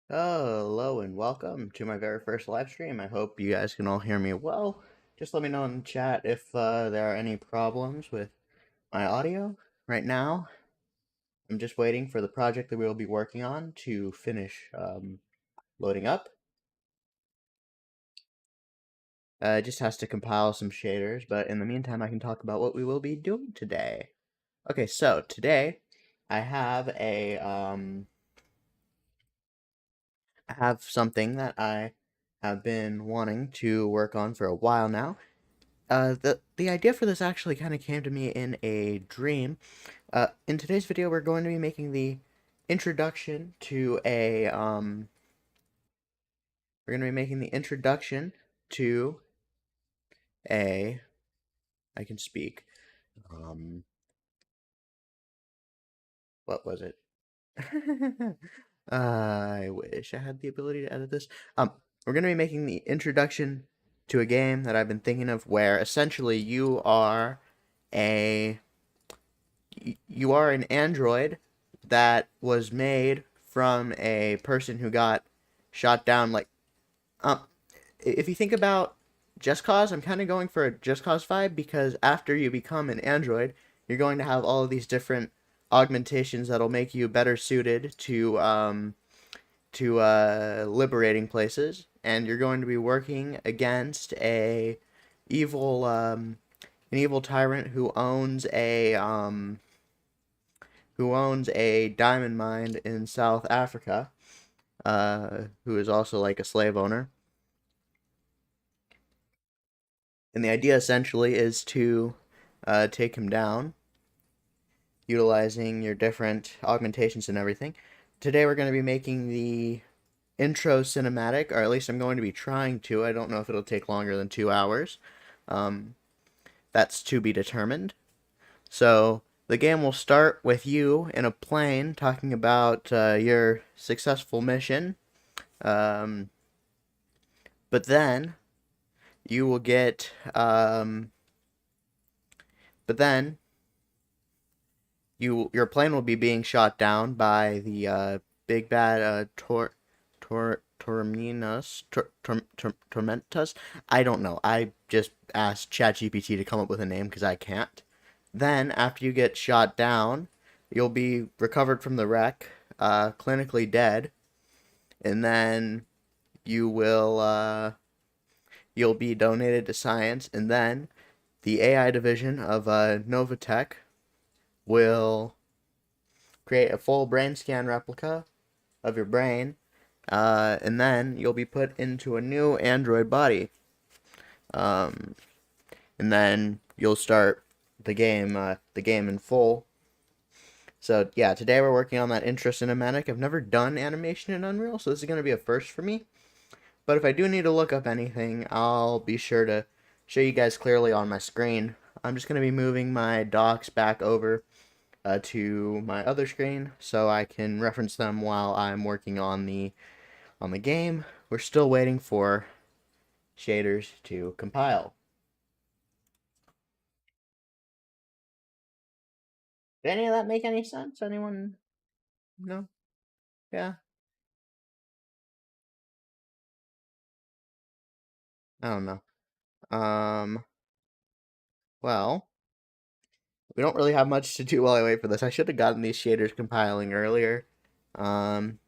Hello and welcome to my very first live stream. I hope you guys can all hear me well. Just let me know in the chat if there are any problems with my audio. Right now, I'm just waiting for the project that we will be working on to finish loading up. It just has to compile some shaders, but in the meantime, I can talk about what we will be doing today. Okay, so today I have I have something that I have been wanting to work on for a while now. The idea for this actually kind of came to me in a dream. In today's video, we're going to be making the introduction to we're going to be making the introduction to a, I can speak, um, what was it? I wish I had the ability to edit this. We're going to be making the introduction to a game that I've been thinking of where essentially a you are an android that was made from a person who got shot down. Um, if you think about Just Cause, I'm kind of going for a Just Cause vibe because after you become an android, you're going to have all of these different augmentations that'll make you better suited to liberating places, and you're going to be working against evil an evil tyrant who owns a diamond mine in South Africa, who is also like a slave owner. And the idea essentially is to take him down, utilizing your different augmentations and everything. Today we're going to be making the intro cinematic, or at least I'm going to be trying to. I don't know if it'll take longer than 2 hours. Um, that's to be determined. So the game will start with you in a plane talking about your successful mission. Um, but then you will get but then your plane will be being shot down by the big bad Tormentus. I don't know. I just asked ChatGPT to come up with a name because I can't. Then after you get shot down, you'll be recovered from the wreck, clinically dead, and then you will you'll be donated to science, and then the AI division of Novatech will create a full brain scan replica of your brain, and then you'll be put into a new android body, um, and then you'll start the game in full. So yeah, today we're working on that intro cinematic. I've never done animation in Unreal, so this is going to be a first for me. But if I do need to look up anything, I'll be sure to show you guys clearly on my screen. I'm just going to be moving my docs back over to my other screen so I can reference them while I'm working on the game. We're still waiting for shaders to compile. Did any of that make any sense? Anyone? No? Yeah? I don't know. Um, well, we don't really have much to do while I wait for this. I should have gotten these shaders compiling earlier. Um,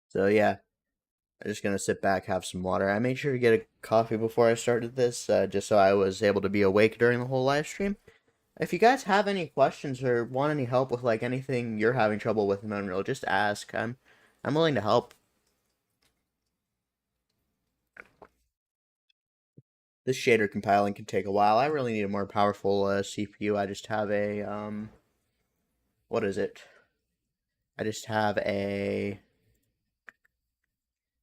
so yeah, I'm just gonna sit back, have some water. I made sure to get a coffee before I started this, just so I was able to be awake during the whole live stream. If you guys have any questions or want any help with like anything you're having trouble with in Unreal, just ask. I'm willing to help. This shader compiling can take a while. I really need a more powerful CPU. I just have a what is it? I just have a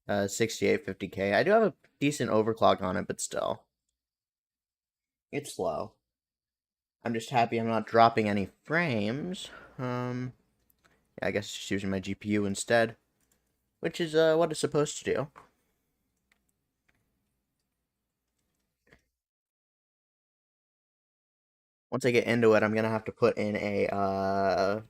6850K. I do have a decent overclock on it, but still, it's slow. I'm just happy I'm not dropping any frames. Yeah, I guess just using my GPU instead, which is what it's supposed to do. once I get into it, I'm gonna have to put in a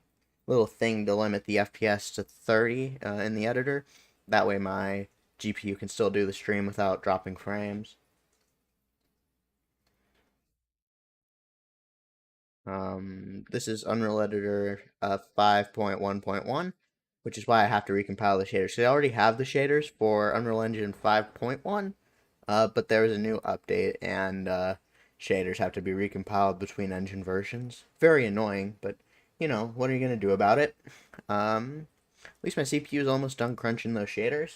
little thing to limit the FPS to 30 in the editor. That way my GPU can still do the stream without dropping frames. This is Unreal Editor 5.1.1, which is why I have to recompile the shaders. So I already have the shaders for Unreal Engine 5.1, but there is a new update, and shaders have to be recompiled between engine versions. Very annoying, but you know, what are you going to do about it? At least my CPU is almost done crunching those shaders.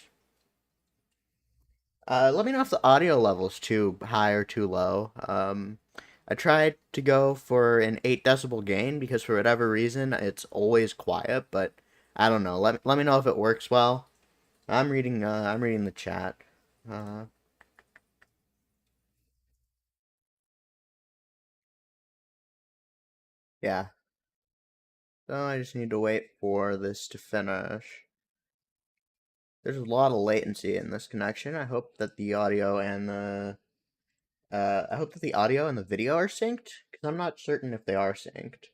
Let me know if the audio level's too high or too low. I tried to go for an 8 decibel gain because for whatever reason it's always quiet, but I don't know. Let me know if it works well. I'm reading the chat. Uh, yeah. So I just need to wait for this to finish. There's a lot of latency in this connection. I hope that the audio and the video are synced because I'm not certain if they are synced.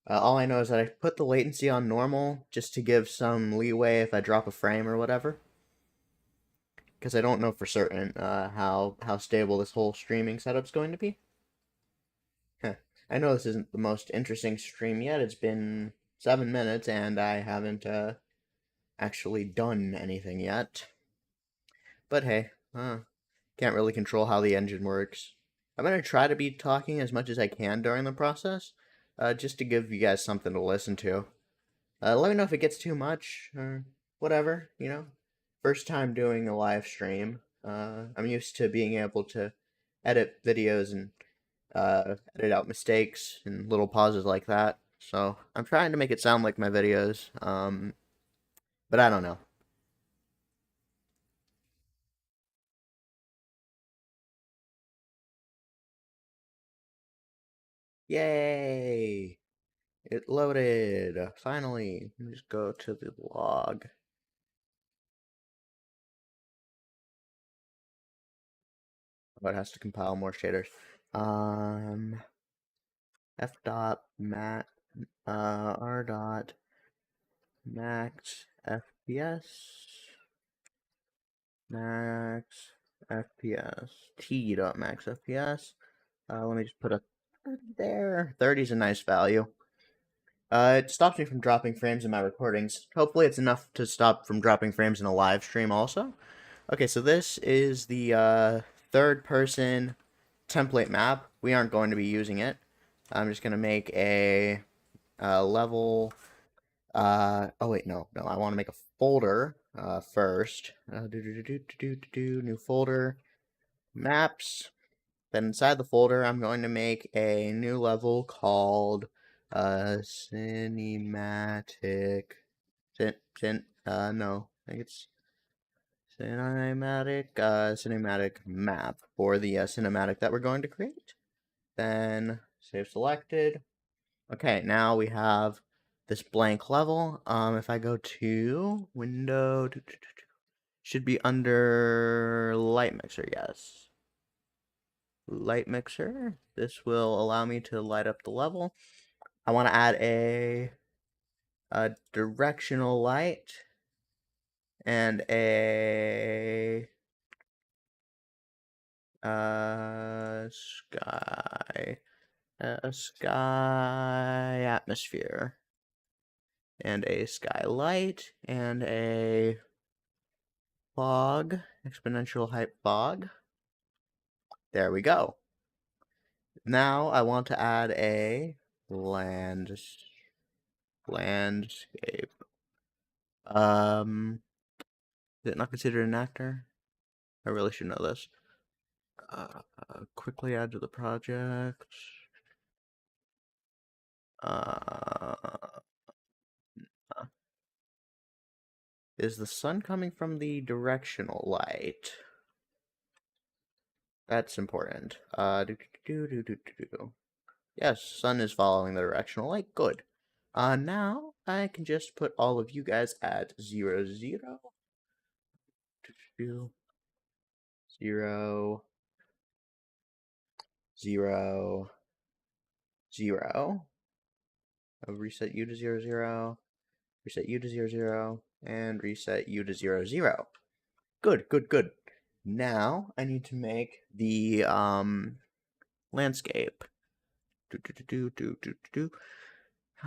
All I know is that I put the latency on normal just to give some leeway if I drop a frame or whatever. Because I don't know for certain how stable this whole streaming setup's going to be. Heh. I know this isn't the most interesting stream yet. It's been 7 minutes and I haven't actually done anything yet. But hey, can't really control how the engine works. I'm gonna try to be talking as much as I can during the process, just to give you guys something to listen to. Let me know if it gets too much or whatever, you know. First time doing a live stream. I'm used to being able to edit videos and edit out mistakes and little pauses like that. So I'm trying to make it sound like my videos, but I don't know. Yay! It loaded. Finally. Let me just go to the log. Oh, it has to compile more shaders. Um, f dot mat r dot max fps max fps t dot max fps. Let me just put a there. 30 is a nice value. It stops me from dropping frames in my recordings. Hopefully, it's enough to stop from dropping frames in a live stream also. Okay, so this is the third person template map. We aren't going to be using it. I'm just going to make a level. Oh, wait, no. I want to make a folder first. New folder. Maps. Then inside the folder, I'm going to make a new level called cinematic. No, I think it's cinematic map for the cinematic that we're going to create. Then save selected. Okay, now we have this blank level. If I go to window, should be under light mixer, yes. Light mixer. This will allow me to light up the level. I want to add a directional light and a sky atmosphere and a skylight and a fog, exponential height fog. There we go. Now I want to add a landscape. Is it not considered an actor? I really should know this. Quickly add to the project. Uh, is the sun coming from the directional light? That's important. Yes, sun is following the directional light. Good. Now I can just put all of you guys at 0, 0, 0, 0, 0. I'll reset U to 0, 0. Reset U to 0, 0. And reset U to 0, 0. Good, good, good. Now I need to make the landscape. How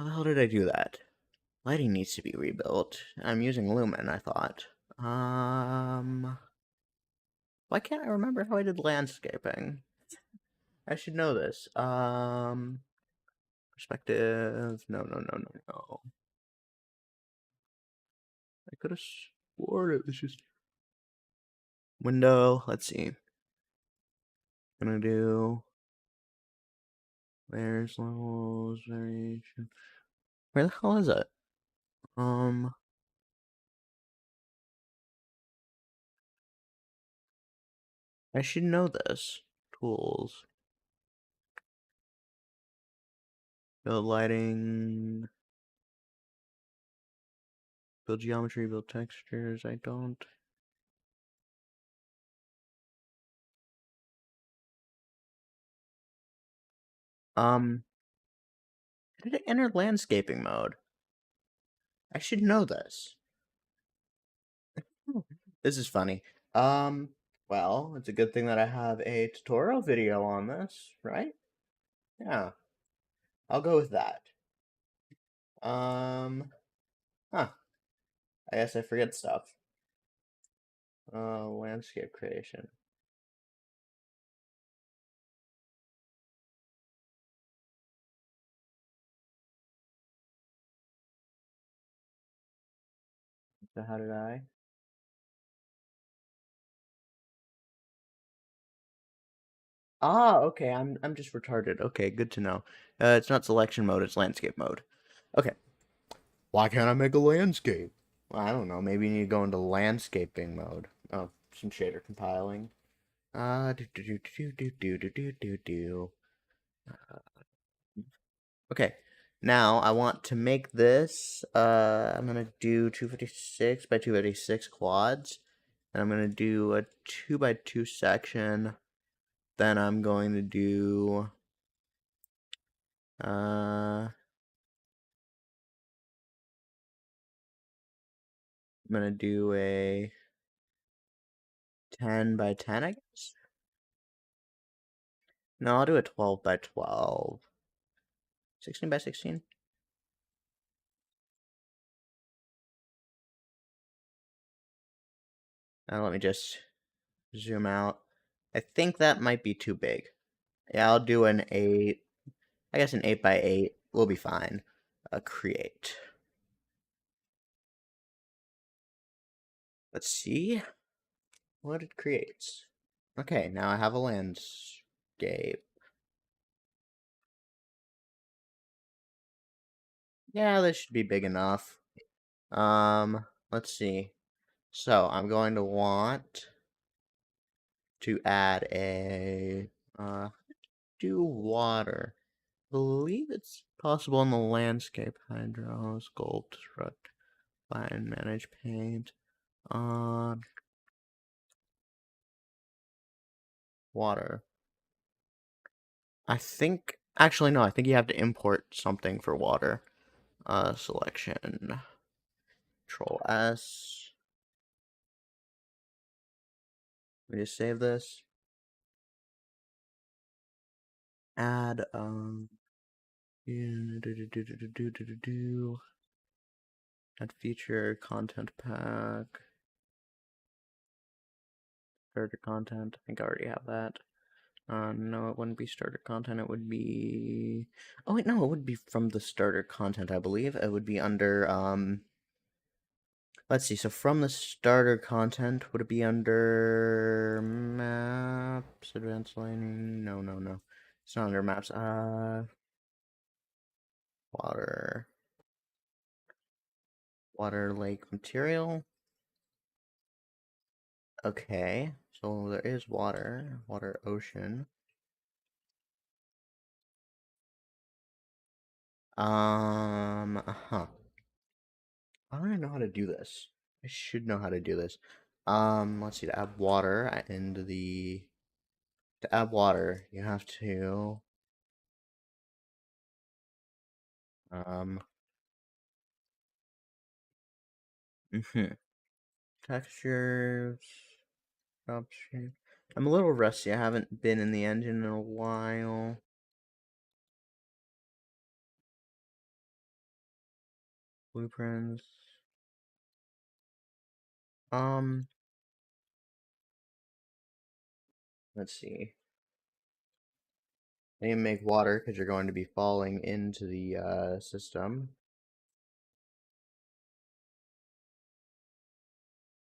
the hell did I do that? Lighting needs to be rebuilt. I'm using Lumen, I thought. Why can't I remember how I did landscaping? I should know this. Perspective. No, no, no, no, no. I could have sworn it was just window. Let's see. Gonna do layers, levels, variation. Where the hell is it? I should know this. Tools. Build lighting. Build geometry, build textures. I don't. Did it enter landscaping mode? I should know this. This is funny. Well, it's a good thing that I have a tutorial video on this, right? Yeah, I'll go with that. Huh. I guess I forget stuff. Landscape creation. So how did I? Ah, okay. I'm just retarded. Okay, good to know. It's not selection mode. It's landscape mode. Okay. Why can't I make a landscape? Well, I don't know. Maybe you need to go into landscaping mode. Oh, some shader compiling. Do do do do do do do do do do. Okay. Now I want to make this. I'm gonna do 256 by 256 quads, and I'm gonna do a 2 by 2 section. Then I'm going to do I'm gonna do a 10 by 10, I guess. No, I'll do a 12 by 12. 16 by 16. Now let me just zoom out. I think that might be too big. Yeah, I'll do an 8. I guess an 8 by 8 will be fine. Create. Let's see what it creates. Okay, now I have a landscape. Yeah, this should be big enough. Let's see. So I'm going to want to add a do water. I believe it's possible in the landscape. Hydro, sculpt, struct, line, manage, paint. Water. I think actually no, I think you have to import something for water. Selection. Control S. Let me just save this. Add add feature content pack. Starter content. I think I already have that. No, it wouldn't be starter content. It would be. Oh wait, no, it would be from the starter content. I believe it would be under Let's see. So from the starter content, would it be under maps, advanced lighting? No, no, no. It's not under maps. Water, water lake material. Okay, so there is water, water ocean. Uh-huh. I don't even know how to do this. I should know how to do this. Let's see. To add water into the to add water, you have to Um, mhm. Textures, option. I'm a little rusty. I haven't been in the engine in a while. Blueprints. Um, let's see. I need to make water because you're going to be falling into the system.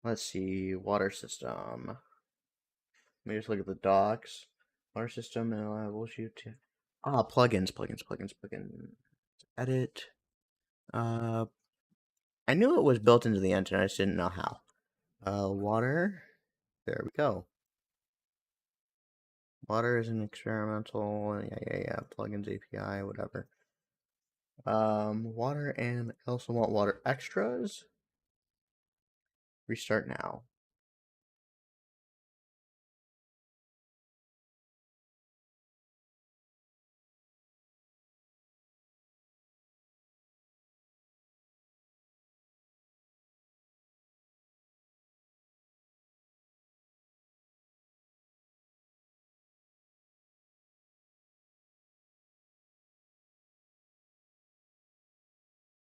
Let's see, water system. Let me just look at the docs. Water system, and I will shoot to. Ah, plugins. Edit. Uh, I knew it was built into the engine. I just didn't know how. Water. There we go. Water is an experimental. Yeah. Plugins API, whatever. Water, and I also want water extras. Restart now.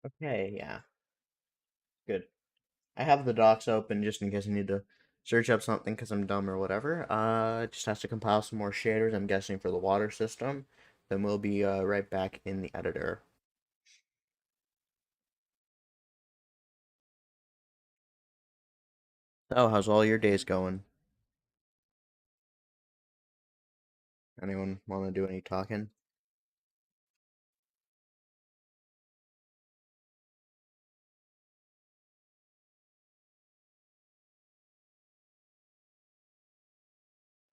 Okay, yeah, good. I have the docs open just in case I need to search up something because I'm dumb or whatever. It just has to compile some more shaders, I'm guessing, for the water system. Then we'll be right back in the editor. Oh, how's all your days going? Anyone want to do any talking?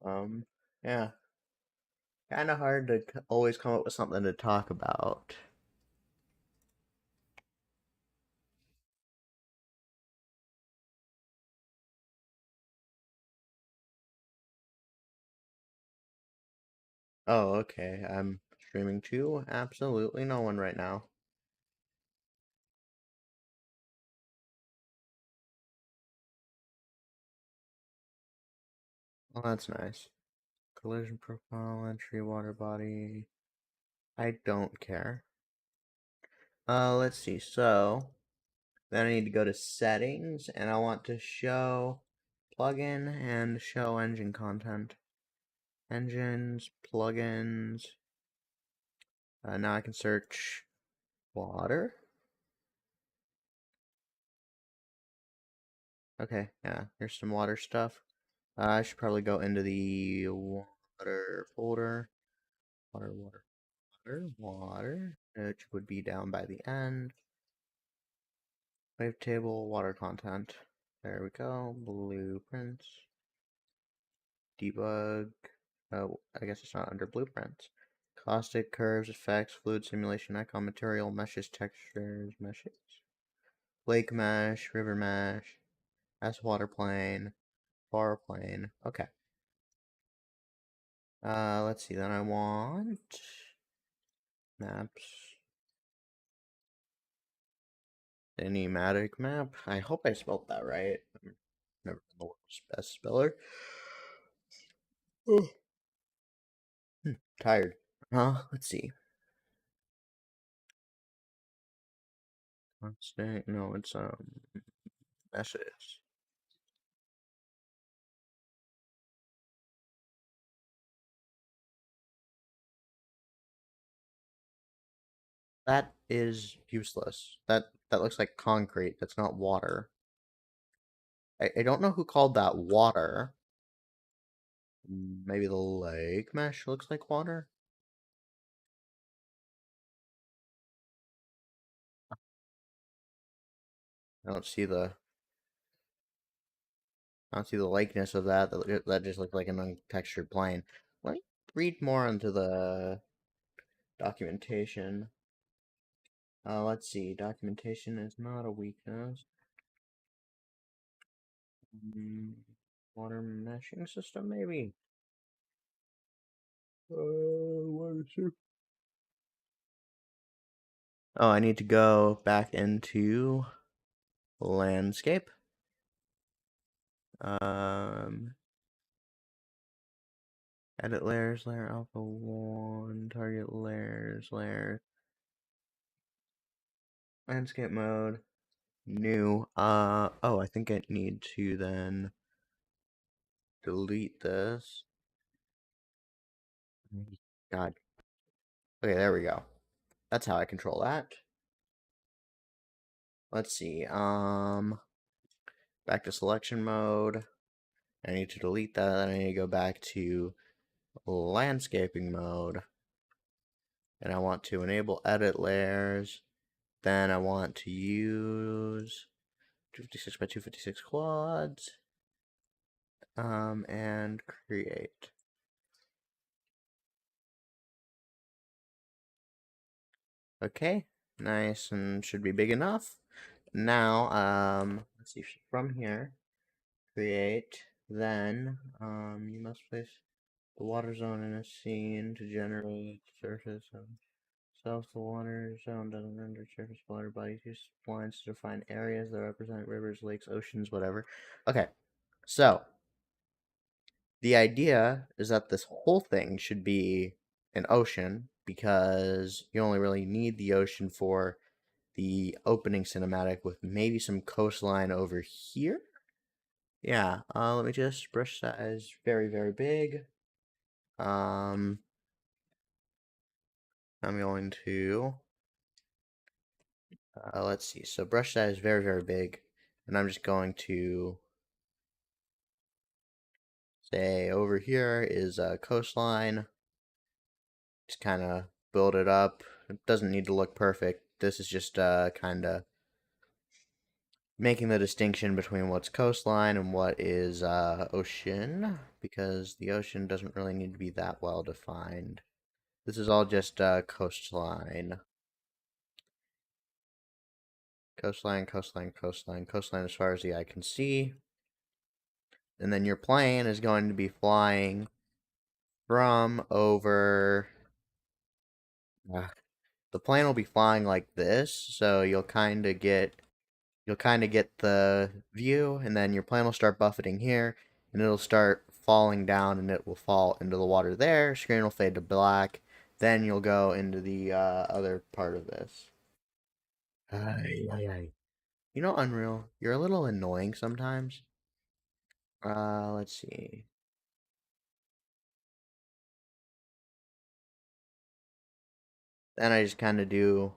Um, yeah, kind of hard to always come up with something to talk about. Oh, okay. I'm streaming too. Absolutely no one right now. Well, that's nice. Collision profile, entry, water body. I don't care. Let's see. So then I need to go to settings, and I want to show plugin and show engine content. Engines, plugins. Now I can search water. Okay, yeah, here's some water stuff. I should probably go into the water folder. Water. Which would be down by the end. Wavetable, water content. There we go. Blueprints. Debug. Oh, I guess it's not under blueprints. Caustic, curves, effects, fluid simulation, icon, material, meshes, textures, meshes. Lake mesh, river mesh, S water plane, far plane. Okay. Let's see. Then I want maps. Enigmatic map. I hope I spelled that right. I'm never the world's best speller. Oh, tired. Let's see. Constant. No, it's message. That is useless. That looks like concrete. That's not water. I don't know who called that water. Maybe the lake mesh looks like water. I don't see the I don't see the likeness of that. That just looked like an untextured plane. Let me read more into the documentation. Let's see. Documentation is not a weakness. Mm, Water meshing system, maybe. Water Oh, I need to go back into landscape. Um, Edit layers, layer alpha 1, target layers, layer, landscape mode, new. Oh, I think I need to then delete this. God. Okay, there we go. That's how I control that. Let's see. Back to selection mode. I need to delete that. Then I need to go back to landscaping mode. And I want to enable edit layers. Then I want to use 256 by 256 quads. And create. Okay, nice and should be big enough. Now, let's see, from here, create, then, you must place the water zone in a scene to generate surface of self. The water zone doesn't render surface water bodies. Use lines to define areas that represent rivers, lakes, oceans, whatever. Okay, so the idea is that this whole thing should be an ocean because you only really need the ocean for the opening cinematic with maybe some coastline over here. Yeah, let me just brush size very, very big. I'm going to, let's see, so brush size very, very big, and I'm just going to say over here is a coastline. Just kind of build it up. It doesn't need to look perfect. This is just kind of making the distinction between what's coastline and what is ocean, because the ocean doesn't really need to be that well defined. This is all just coastline. Coastline, coastline, coastline, coastline as far as the eye can see. And then your plane is going to be flying from over... the plane will be flying like this, so you'll kind of get the view, and then your plane will start buffeting here, and it'll start falling down, and it will fall into the water there. Screen will fade to black. Then you'll go into the other part of this. Ay, ay, ay. You know, Unreal, you're a little annoying sometimes. Let's see. Then I just kind of do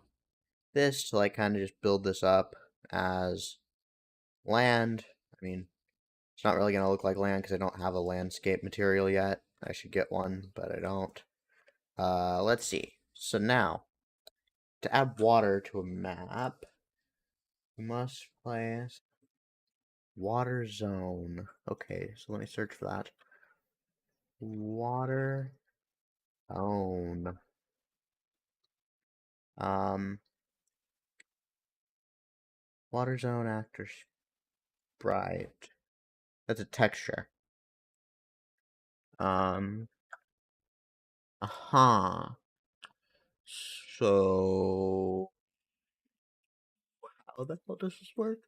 this to like kind of just build this up as land. I mean, it's not really going to look like land because I don't have a landscape material yet. I should get one, but I don't. Let's see. So now, to add water to a map, we must place water zone. Okay, so let me search for that. Water zone. Um, Water zone actor sprite. That's a texture. Um, aha. So, how the hell does this work?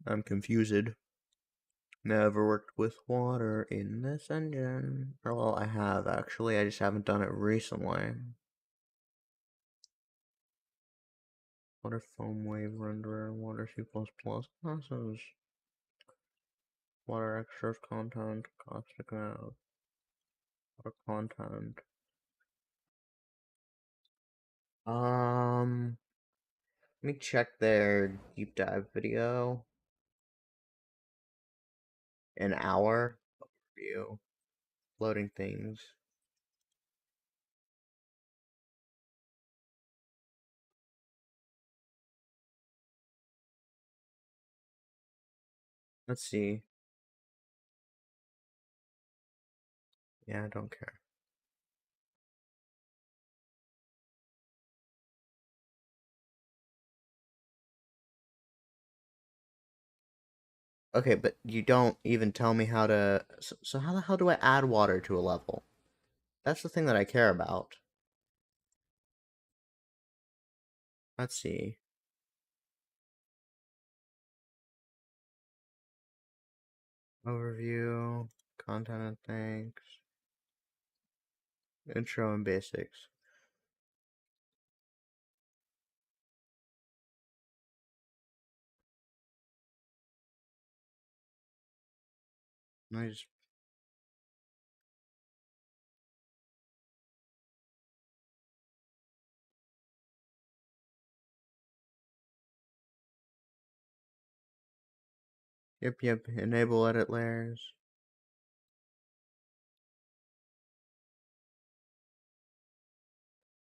I'm confused. Never worked with water in this engine. Or, well, I have actually. I just haven't done it recently. Water foam wave renderer, water C++ classes, water extras content, caustic out, water content. Let me check their deep dive video. An hour review. Loading things. Let's see. Yeah, I don't care. Okay, but you don't even tell me how to... So how the hell do I add water to a level? That's the thing that I care about. Let's see. Overview, content and thanks, intro and basics. Let me just yep, enable edit layers.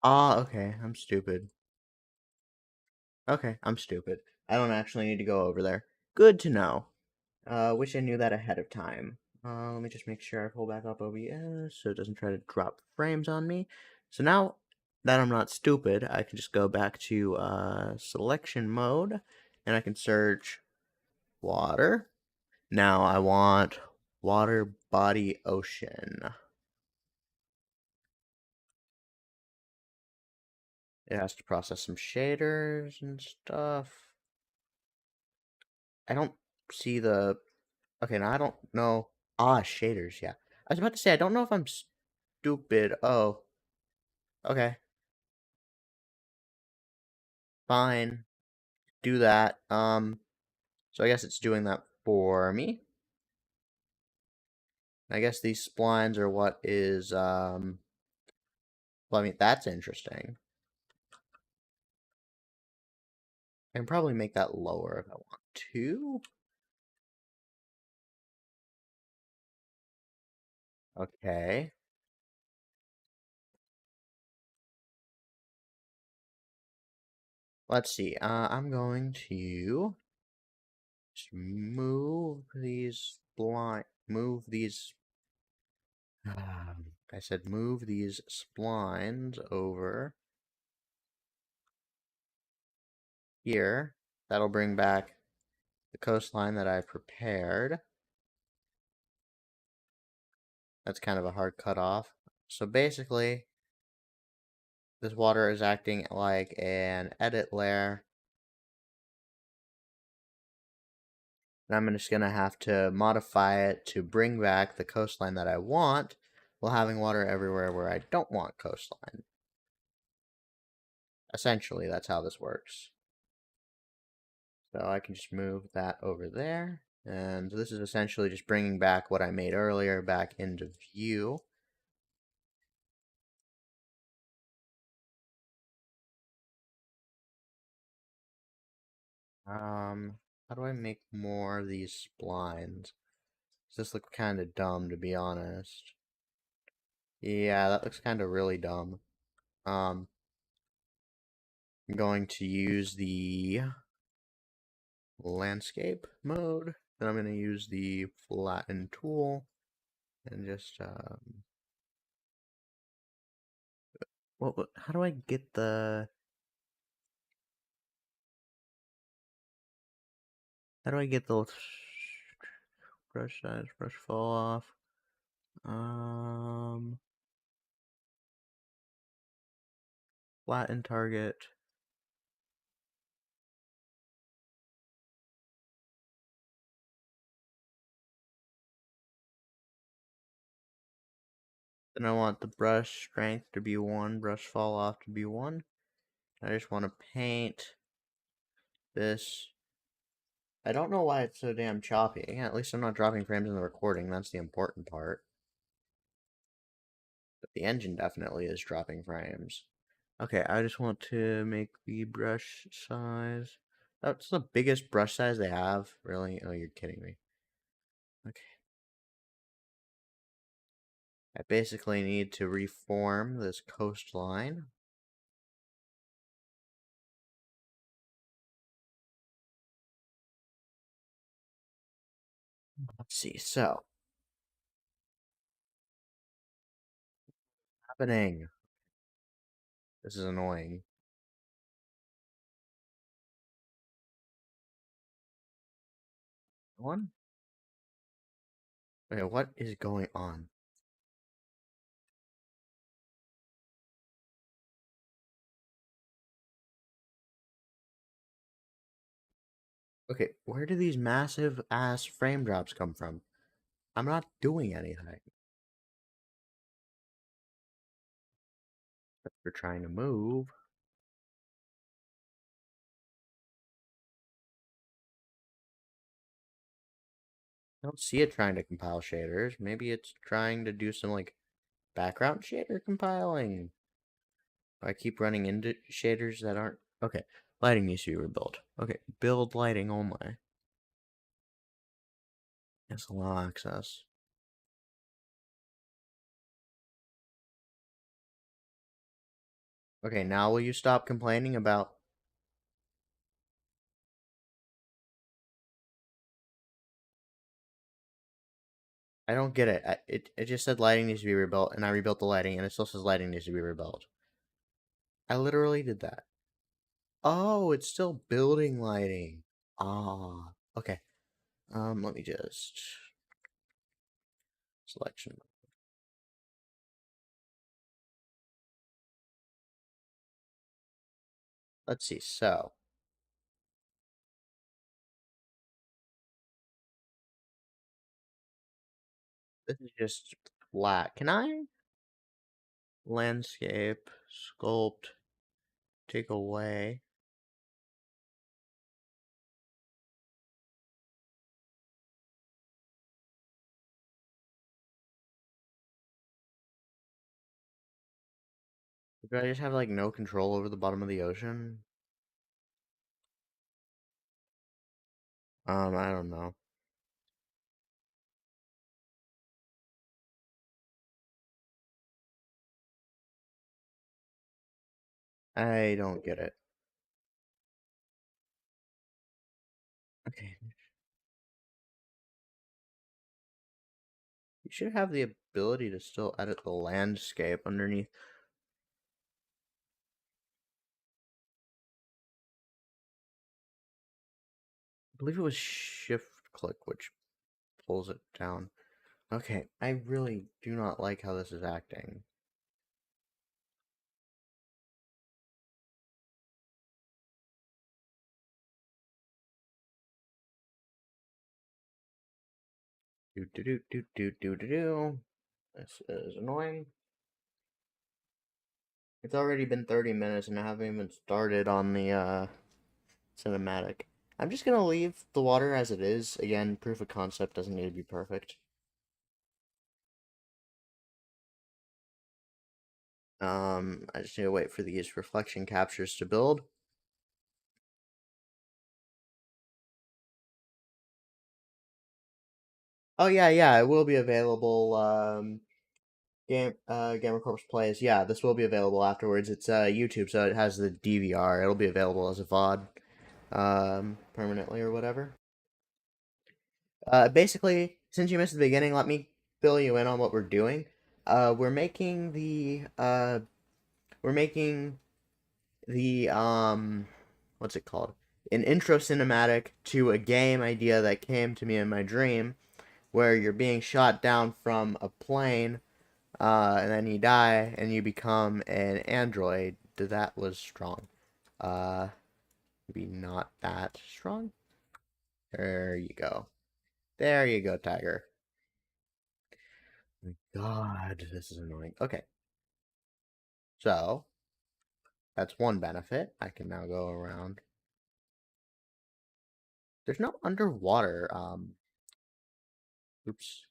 Ah, okay, I'm stupid. Okay, I'm stupid. I don't actually need to go over there. Good to know. Wish I knew that ahead of time. Let me just make sure I pull back up OBS so it doesn't try to drop frames on me. So now that I'm not stupid, I can just go back to selection mode and I can search water. Now I want water body ocean. It has to process some shaders and stuff. I don't see the... Okay, now I don't know. Ah, shaders, yeah. I was about to say, I don't know if I'm stupid. Oh, okay. Fine. Do that. So I guess it's doing that for me. I guess these splines are what is, well, I mean, that's interesting. I can probably make that lower if I want to. Okay. Let's see. I'm going to just move these move these, I said move these splines over here. That'll bring back the coastline that I prepared. That's kind of a hard cutoff. So basically, this water is acting like an edit layer. And I'm just going to have to modify it to bring back the coastline that I want while having water everywhere where I don't want coastline. Essentially, that's how this works. So I can just move that over there. And this is essentially just bringing back what I made earlier back into view. How do I make more of these splines? This looks kind of dumb, to be honest. Yeah, that looks kind of really dumb. I'm going to use the landscape mode. Then I'm going to use the flatten tool and just how do I get the... How do I get the brush size, brush fall off? Flatten target. Then I want the brush strength to be 1, brush fall off to be 1. I just want to paint this. I don't know why it's so damn choppy. Yeah, at least I'm not dropping frames in the recording. That's the important part. But the engine definitely is dropping frames. Okay, I just want to make the brush size. That's the biggest brush size they have? Really? Oh, you're kidding me. Okay. I basically need to reform this coastline. Let's see, so. Happening. This is annoying. One? Okay, what is going on? Okay, where do these massive ass frame drops come from? I'm not doing anything. We're trying to move. I don't see it trying to compile shaders. Maybe it's trying to do some like background shader compiling. I keep running into shaders that aren't. Okay, lighting needs to be rebuilt. Okay, build lighting only. Yes, allow access. Okay, now will you stop complaining about. I don't get it. It just said lighting needs to be rebuilt, and I rebuilt the lighting, and it still says lighting needs to be rebuilt. I literally did that. Oh, it's still building lighting. Ah, okay. Let me just selection. Let's see. So this is just flat. Can I landscape sculpt take away? Do I just have like no control over the bottom of the ocean? I don't know. I don't get it. Okay, you should have the ability to still edit the landscape underneath. I believe it was shift click, which pulls it down. Okay, I really do not like how this is acting. Do do do do do do do do. This is annoying. It's already been 30 minutes and I haven't even started on the cinematic. I'm just gonna leave the water as it is. Again, proof of concept doesn't need to be perfect. I just need to wait for these reflection captures to build. Oh yeah, it will be available. Gamer Corpse Plays. Yeah, this will be available afterwards. It's YouTube, so it has the DVR. It'll be available as a VOD, permanently or whatever. Basically, since you missed the beginning, let me fill you in on what we're doing. We're making the what's it called? An intro cinematic to a game idea that came to me in my dream, where you're being shot down from a plane, and then you die and you become an android. That was strong. Uh, maybe not that strong. There you go. There you go, Tiger. My God, this is annoying. Okay, so that's one benefit. I can now go around. There's no underwater. Oops.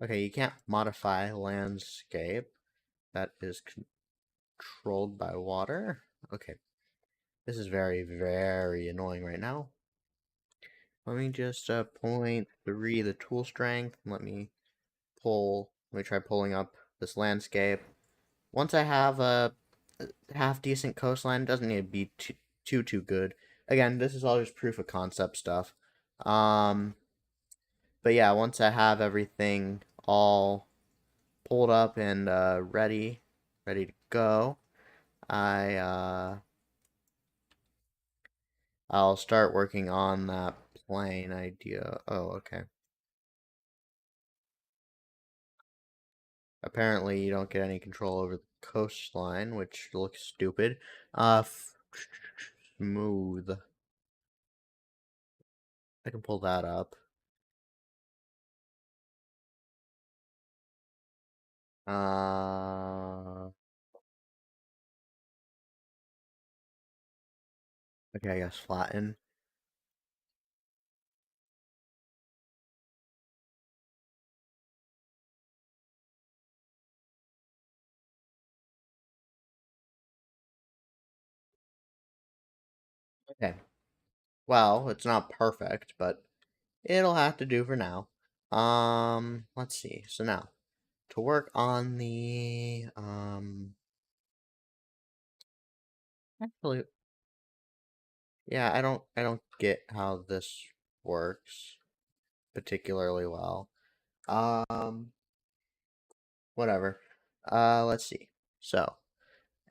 Okay, you can't modify landscape. That is controlled by water. Okay, this is very, very annoying right now. Let me just point three the tool strength. Let me try pulling up this landscape. Once I have a half decent coastline, it doesn't need to be too good. Again, this is all just proof of concept stuff. Um, but yeah, once I have everything all pulled up and ready to go, I I'll start working on that plane idea. Oh, okay. Apparently, you don't get any control over the coastline, which looks stupid. Smooth. I can pull that up. Okay, I guess flatten. Okay. Well, it's not perfect, but it'll have to do for now. Let's see. So now, to work on the, actually, yeah, I don't get how this works particularly well. Um, Whatever. Let's see. So,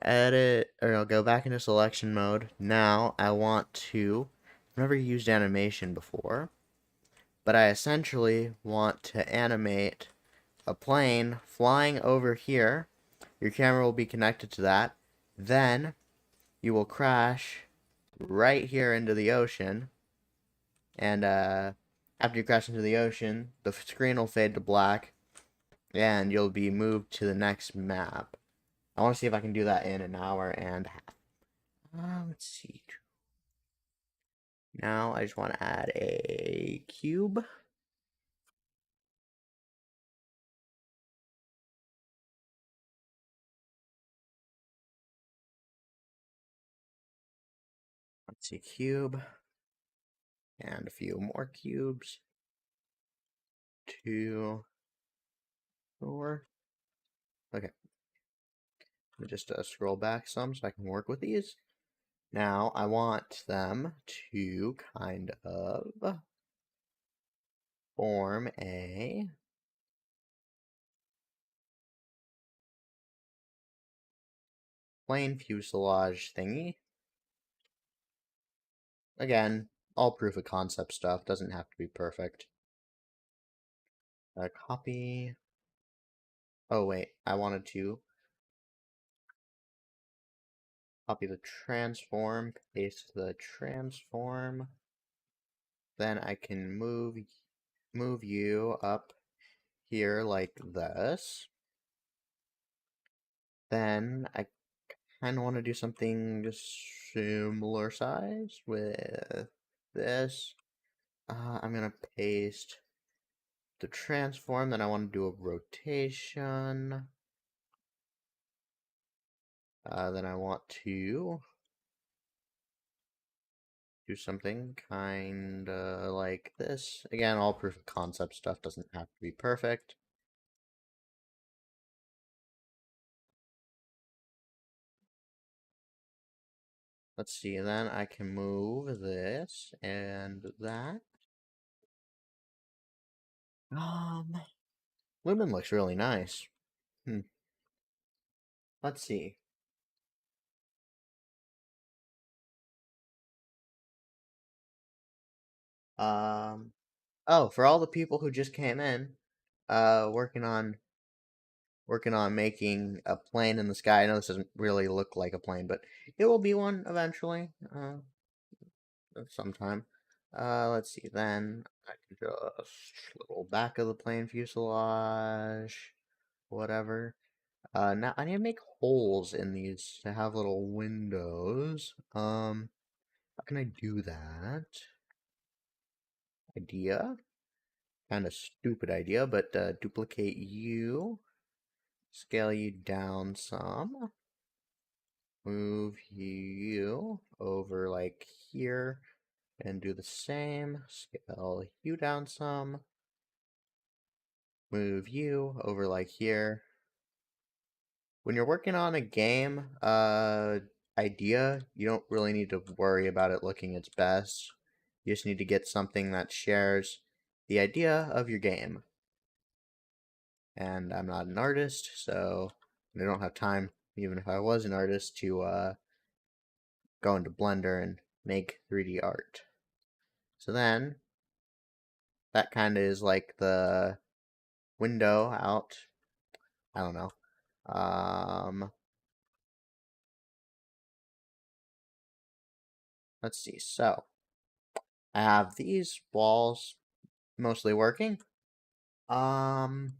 edit, or I'll go back into selection mode. Now, I want to, I've never used animation before, but I essentially want to animate a plane flying over here. Your camera will be connected to that. Then you will crash right here into the ocean. And after you crash into the ocean, the screen will fade to black and you'll be moved to the next map. I want to see if I can do that in an hour and a half. Let's see. Now I just want to add a cube. Let's see, cube. And a few more cubes. 2, 4. Okay. Let me just scroll back some so I can work with these. Now I want them to kind of form a plain fuselage thingy. Again, all proof of concept stuff, doesn't have to be perfect. Copy. Oh wait, I wanted to copy the transform, paste the transform. Then I can move you up here like this. Then I kind of want to do something just similar size with this. I'm going to paste the transform, then I want to do a rotation. Then I want to do something kind of like this. Again, all proof of concept stuff doesn't have to be perfect. Let's see, then I can move this and that. Lumen looks really nice. Let's see. Um, oh, for all the people who just came in, working on making a plane in the sky. I know this doesn't really look like a plane, but it will be one eventually, sometime. Let's see. Then I can just little back of the plane fuselage, whatever. Now I need to make holes in these to have little windows. How can I do that? Idea. Kind of stupid idea, but duplicate you, scale you down some, move you over like here, and do the same, scale you down some, move you over like here. When you're working on a game idea, you don't really need to worry about it looking its best. You just need to get something that shares the idea of your game. And I'm not an artist, so I don't have time, even if I was an artist, to go into Blender and make 3D art. So then, that kind of is like the window out. I don't know. Let's see. So, I have these walls mostly working. Um,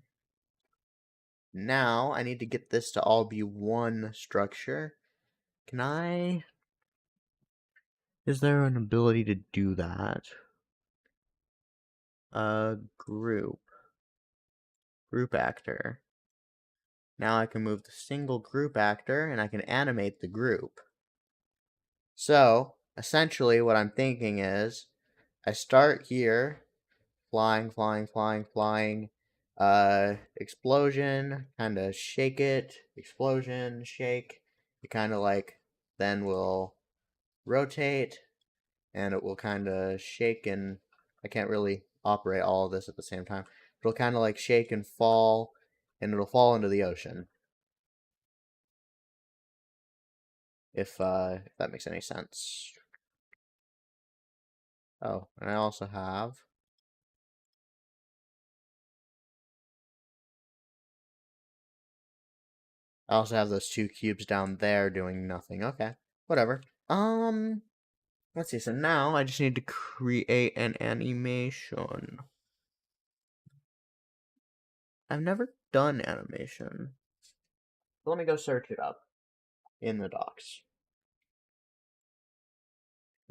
Now I need to get this to all be one structure. Can I? Is there an ability to do that? Group. Group actor. Now I can move the single group actor and I can animate the group. So, essentially what I'm thinking is I start here, flying, flying, flying, flying, explosion, kind of shake it, explosion, shake. You kind of like then will rotate and it will kind of shake and I can't really operate all of this at the same time. It'll kind of like shake and fall and it'll fall into the ocean. If that makes any sense. Oh, and I also have those two cubes down there doing nothing. Okay, whatever. Let's see. So now I just need to create an animation. I've never done animation. So let me go search it up in the docs.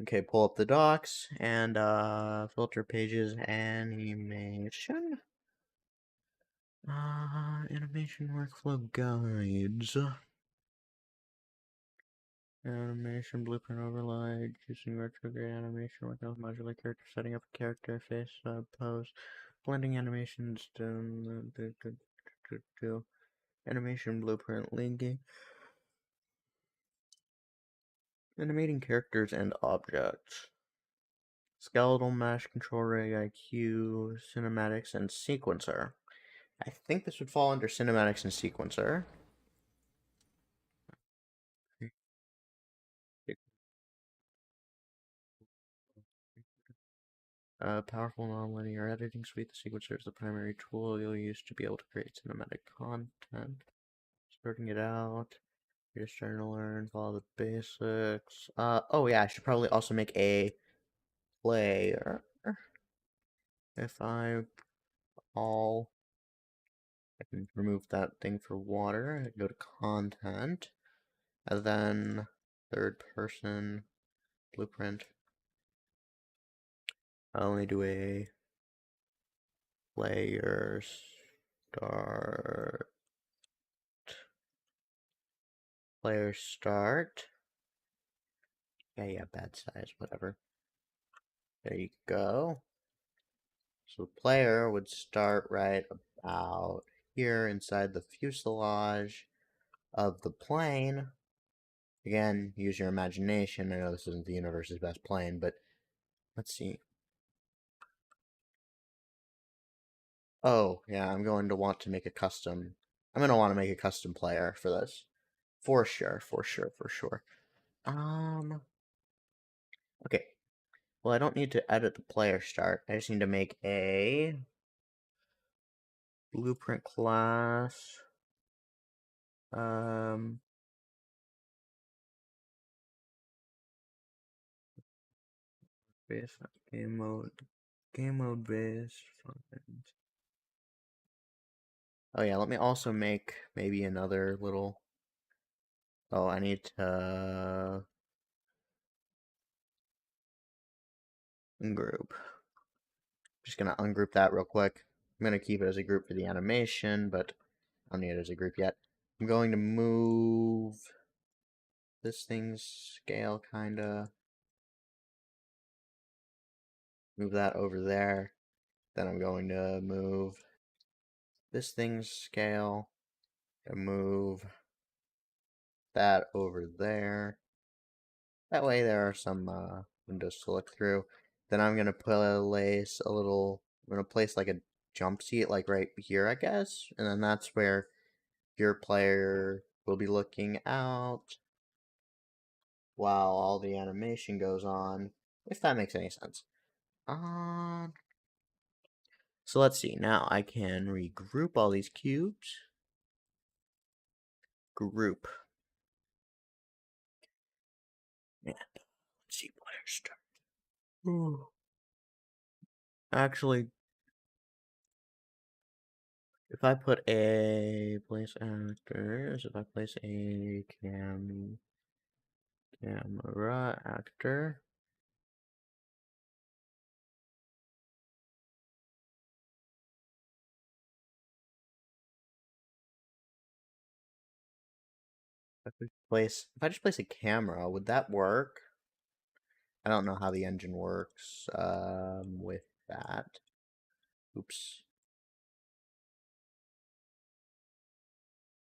Okay, pull up the docs and filter pages animation. Animation workflow guides. Animation blueprint overlay, choosing retrograde animation without modular character, setting up a character face, pose, blending animations to animation blueprint linking, animating characters and objects, skeletal mesh, control rig, IQ, cinematics, and sequencer. I think this would fall under cinematics and sequencer. Powerful nonlinear editing suite. The sequencer is the primary tool you'll use to be able to create cinematic content. Starting it out. You're just starting to learn, follow the basics. Oh yeah, I should probably also make a player. If I all, I can remove that thing for water. I go to content, and then third person blueprint. I'll only do a player start. Player start. Yeah, bad size, whatever. There you go. So the player would start right about here inside the fuselage of the plane. Again, use your imagination. I know this isn't the universe's best plane, but let's see. Oh, yeah, I'm going to want to make a custom. I'm going to want to make a custom player for this. For sure, for sure, for sure. Okay. Well, I don't need to edit the player start. I just need to make a blueprint class. Um, base game mode based functions. Oh yeah, let me also make maybe another little. Oh, I need to ungroup. Just gonna ungroup that real quick. I'm gonna keep it as a group for the animation, but I don't need it as a group yet. I'm going to move this thing's scale kinda. Move that over there. Then I'm going to move this thing's scale and move that over there. That way there are some windows to look through. Then I'm gonna place a little. I'm gonna place like a jump seat, like right here, I guess, and then that's where your player will be looking out while all the animation goes on, if that makes any sense. Um, so let's see. Now I can regroup all these cubes. Group. And let's see, player start. Ooh. Actually, if I put a place actors, if I place a camera actor, if I just place a camera, would that work? I don't know how the engine works with that. Oops.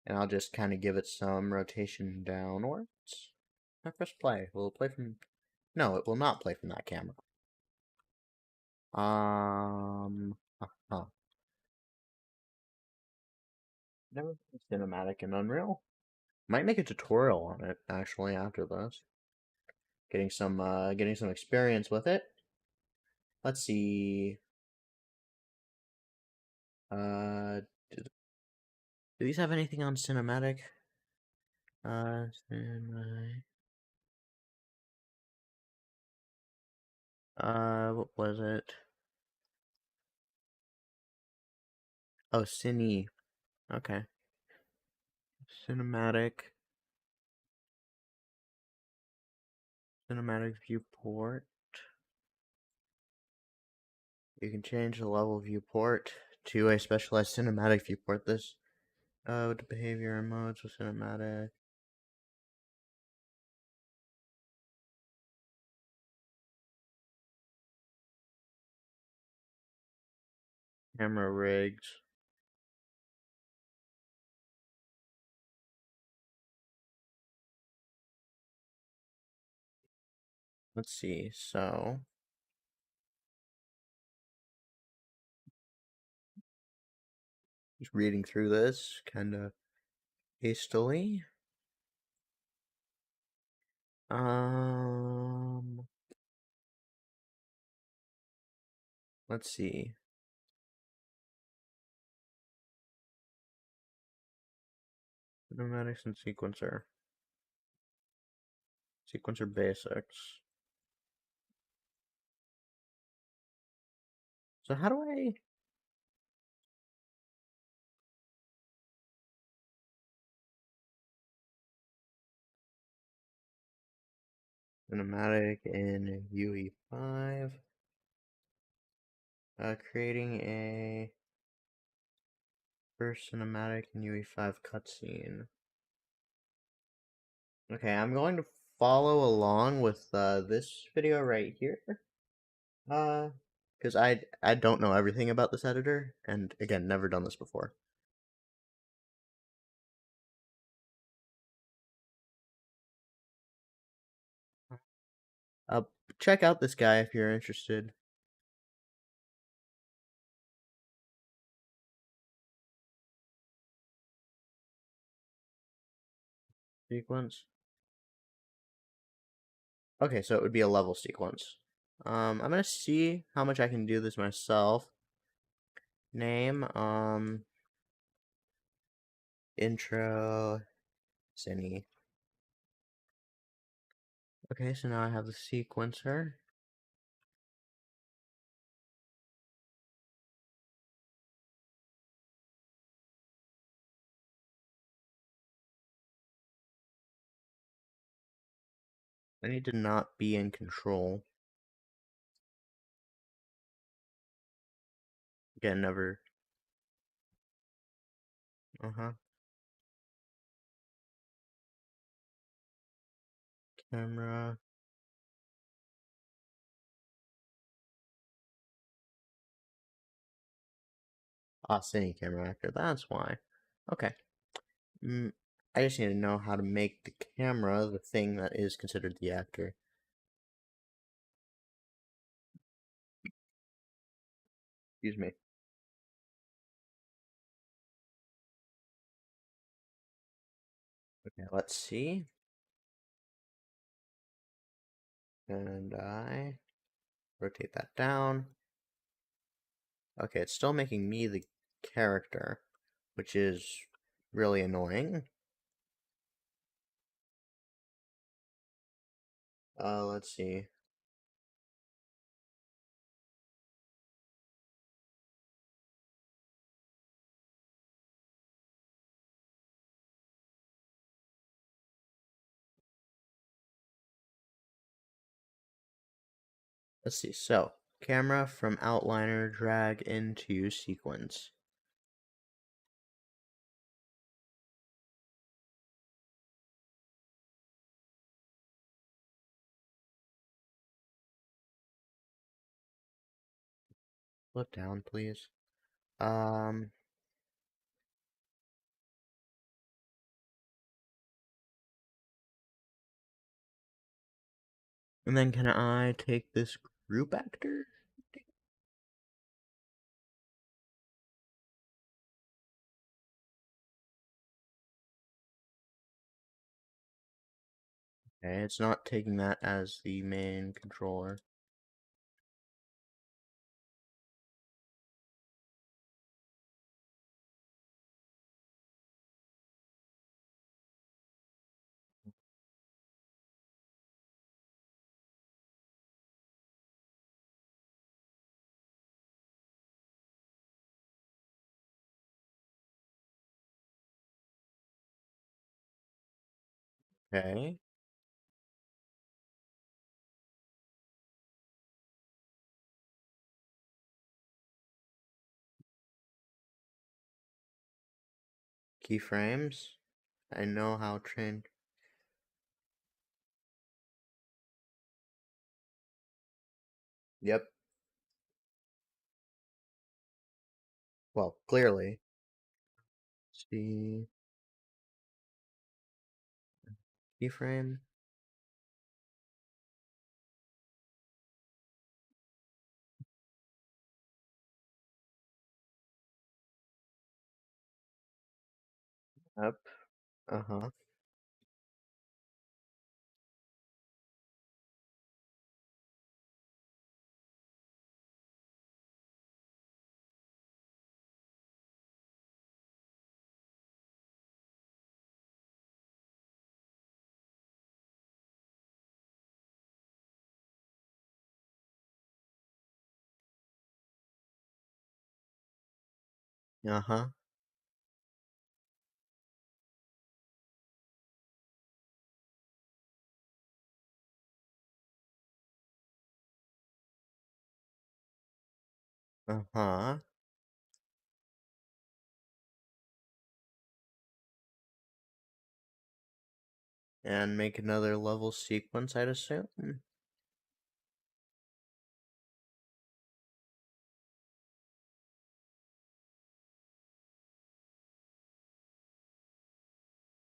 And I'll just kind of give it some rotation downwards. I press play. Will it play from... No, it will not play from that camera. Huh. Never been cinematic in Unreal. Might make a tutorial on it, actually, after this. Getting some experience with it. Let's see. Do these have anything on cinematic? Cinematic. What was it? Oh, Cine. Okay. Cinematic. Cinematic viewport. You can change the level viewport to a specialized cinematic viewport. This, with the behavior and modes with cinematic. Camera rigs. Let's see, so... Just reading through this, kind of hastily. Um... Let's see. Cinematics and sequencer. Sequencer basics. So how do I... Cinematic in UE5. Creating a first cinematic in UE5 cutscene. Okay, I'm going to follow along with this video right here. Because I don't know everything about this editor, and again, never done this before. Uh, Check out this guy if you're interested. Sequence. Okay, so it would be a level sequence. I'm gonna see how much I can do this myself. Name, intro, Cine. Okay, so now I have the sequencer. I need to not be in control. Again, never. Uh-huh. Camera. Ah, Cine camera actor. That's why. Okay. I just need to know how to make the camera the thing that is considered the actor. Excuse me. Okay, let's see. And I rotate that down. Okay, it's still making me the character, which is really annoying. Let's see. Let's see. So, camera from outliner, drag into sequence. Flip down, please. Um, and then can I take this group actor? Okay, it's not taking that as the main controller. Okay. Keyframes. I know how trained. Yep. Well, clearly. See. Keyframe. Up. Uh-huh. Uh-huh. Uh-huh. And make another level sequence, I'd assume.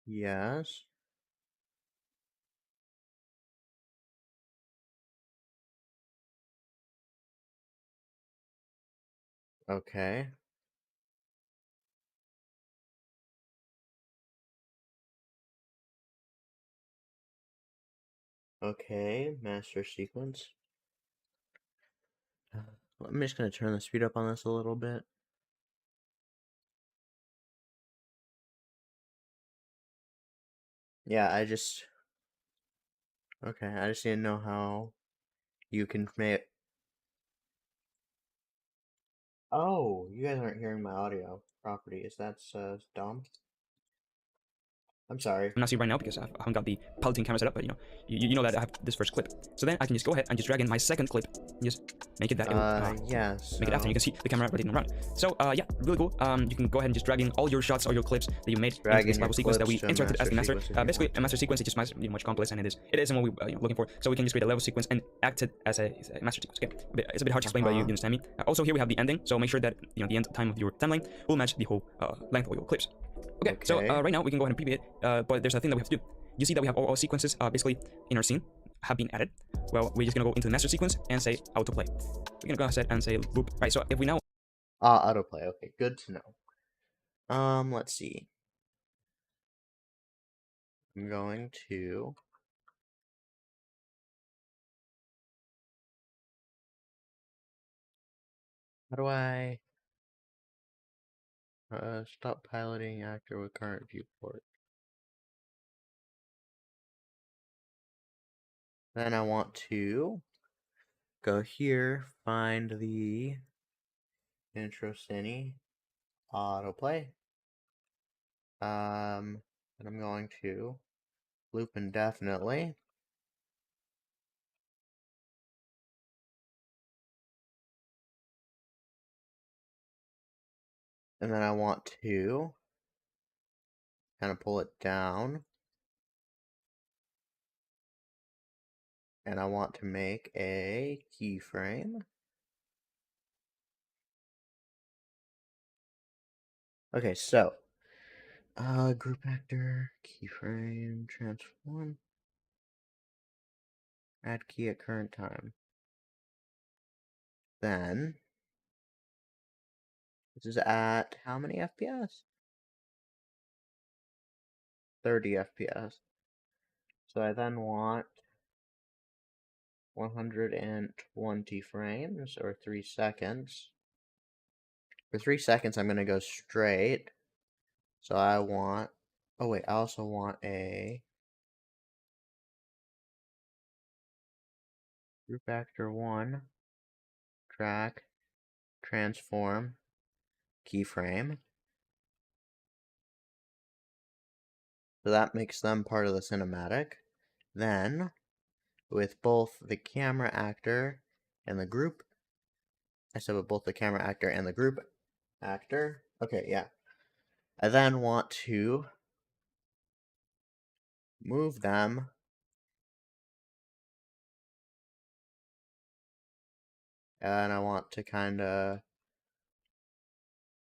Yes. Okay. Okay, master sequence. I'm just gonna turn the speed up on this a little bit. Yeah, I just need to know how you can make. Oh, you guys aren't hearing my audio properties. That's dumb. I'm sorry. I'm not seeing right now because I haven't got the piloting camera set up, but you know that I have this first clip. So then I can just go ahead and just drag in my second clip and just make it that Yeah, make it after. so You can see the camera ready to run. So yeah, really cool. You can go ahead and just drag in all your shots, all your clips that you made into this level sequence that we interacted as the master. Basically, a master sequence is just much complex, and it isn't what we looking for. So we can just create a level sequence and act it as a master sequence. Okay, it's a bit hard to explain, but you understand me. Also, here we have the ending. So make sure that the end time of your timeline will match the whole length of your clips. Okay, so right now we can go ahead and preview it, but there's a thing that we have to do. You see that we have all sequences basically in our scene have been added. Well, we're just gonna go into the master sequence and say autoplay. We're gonna go ahead and say loop. Right, so if we now autoplay. Okay, good to know. Let's see. I'm going to. How do I stop piloting actor with current viewport? Then I want to go here, find the intro cine, autoplay. And I'm going to loop indefinitely. And then I want to kind of pull it down. And I want to make a keyframe. Okay, so group actor, keyframe, transform, add key at current time. Then this is at how many FPS? 30 FPS. So I then want 120 frames or 3 seconds. For 3 seconds, I'm going to go straight. So I want, oh wait, I also want a group actor 1, track, transform, keyframe. So that makes them part of the cinematic. Then, with both the camera actor and the group, I said with both the camera actor and the group actor. Okay, yeah. I then want to move them and I want to kind of,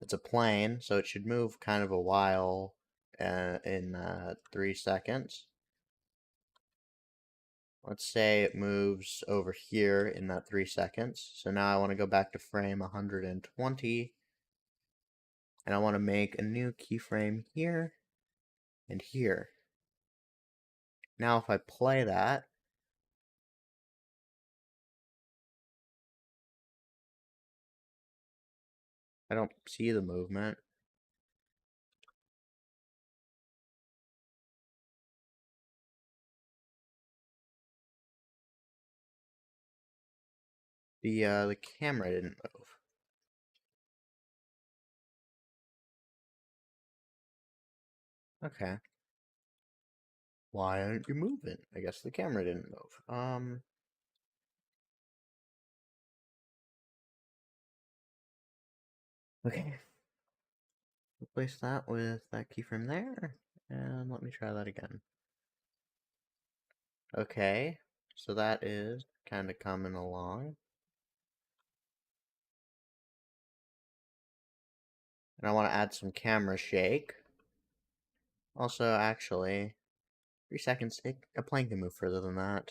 it's a plane, so it should move kind of a while in 3 seconds. Let's say it moves over here in that 3 seconds. So now I want to go back to frame 120. And I want to make a new keyframe here and here. Now if I play that, I don't see the movement. The camera didn't move. Okay. Why aren't you moving? I guess the camera didn't move. Okay. Replace that with that keyframe there. And let me try that again. Okay. So that is kind of coming along. And I want to add some camera shake. Also, actually, 3 seconds. A plane can move further than that.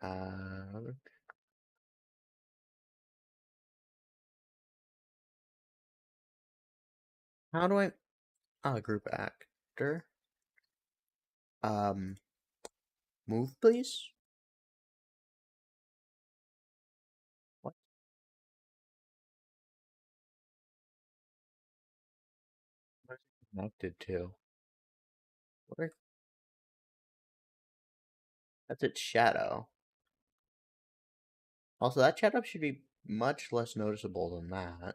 Add. How do I? Oh, group actor. Um, move, please. What? Where's it connected to? Where? That's its shadow. Also, that shadow should be much less noticeable than that.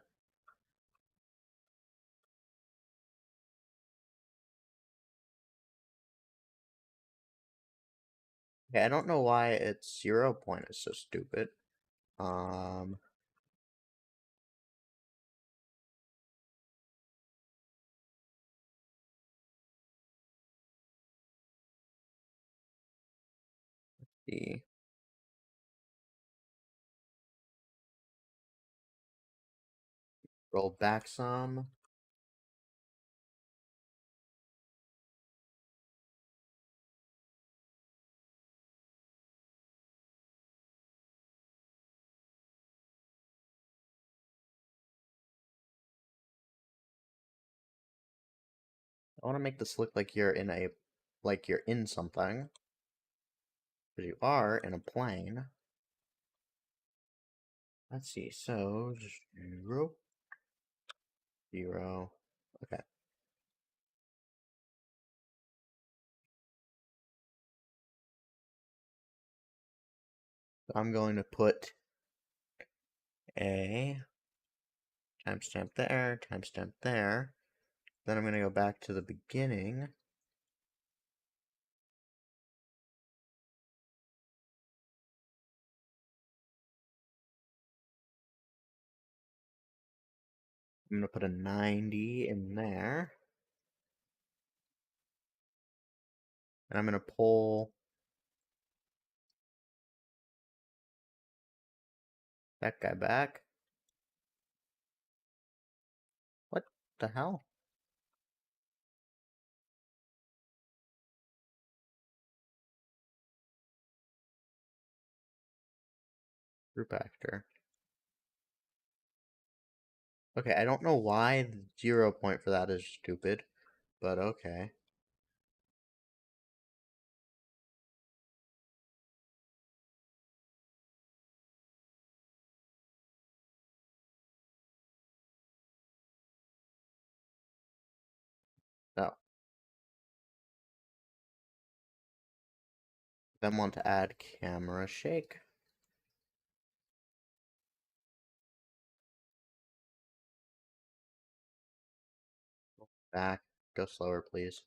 Okay, I don't know why its 0 point is so stupid. Um, the roll back some. I want to make this look like you're in something, because you are in a plane. Let's see. So 0, 0. Okay. So I'm going to put a timestamp there, timestamp there. Then I'm going to go back to the beginning. I'm going to put a 90 in there. And I'm going to pull that guy back. What the hell? Group actor. Okay, I don't know why the 0 point for that is stupid, but okay. Oh, then want to add camera shake. Back. Go slower, please.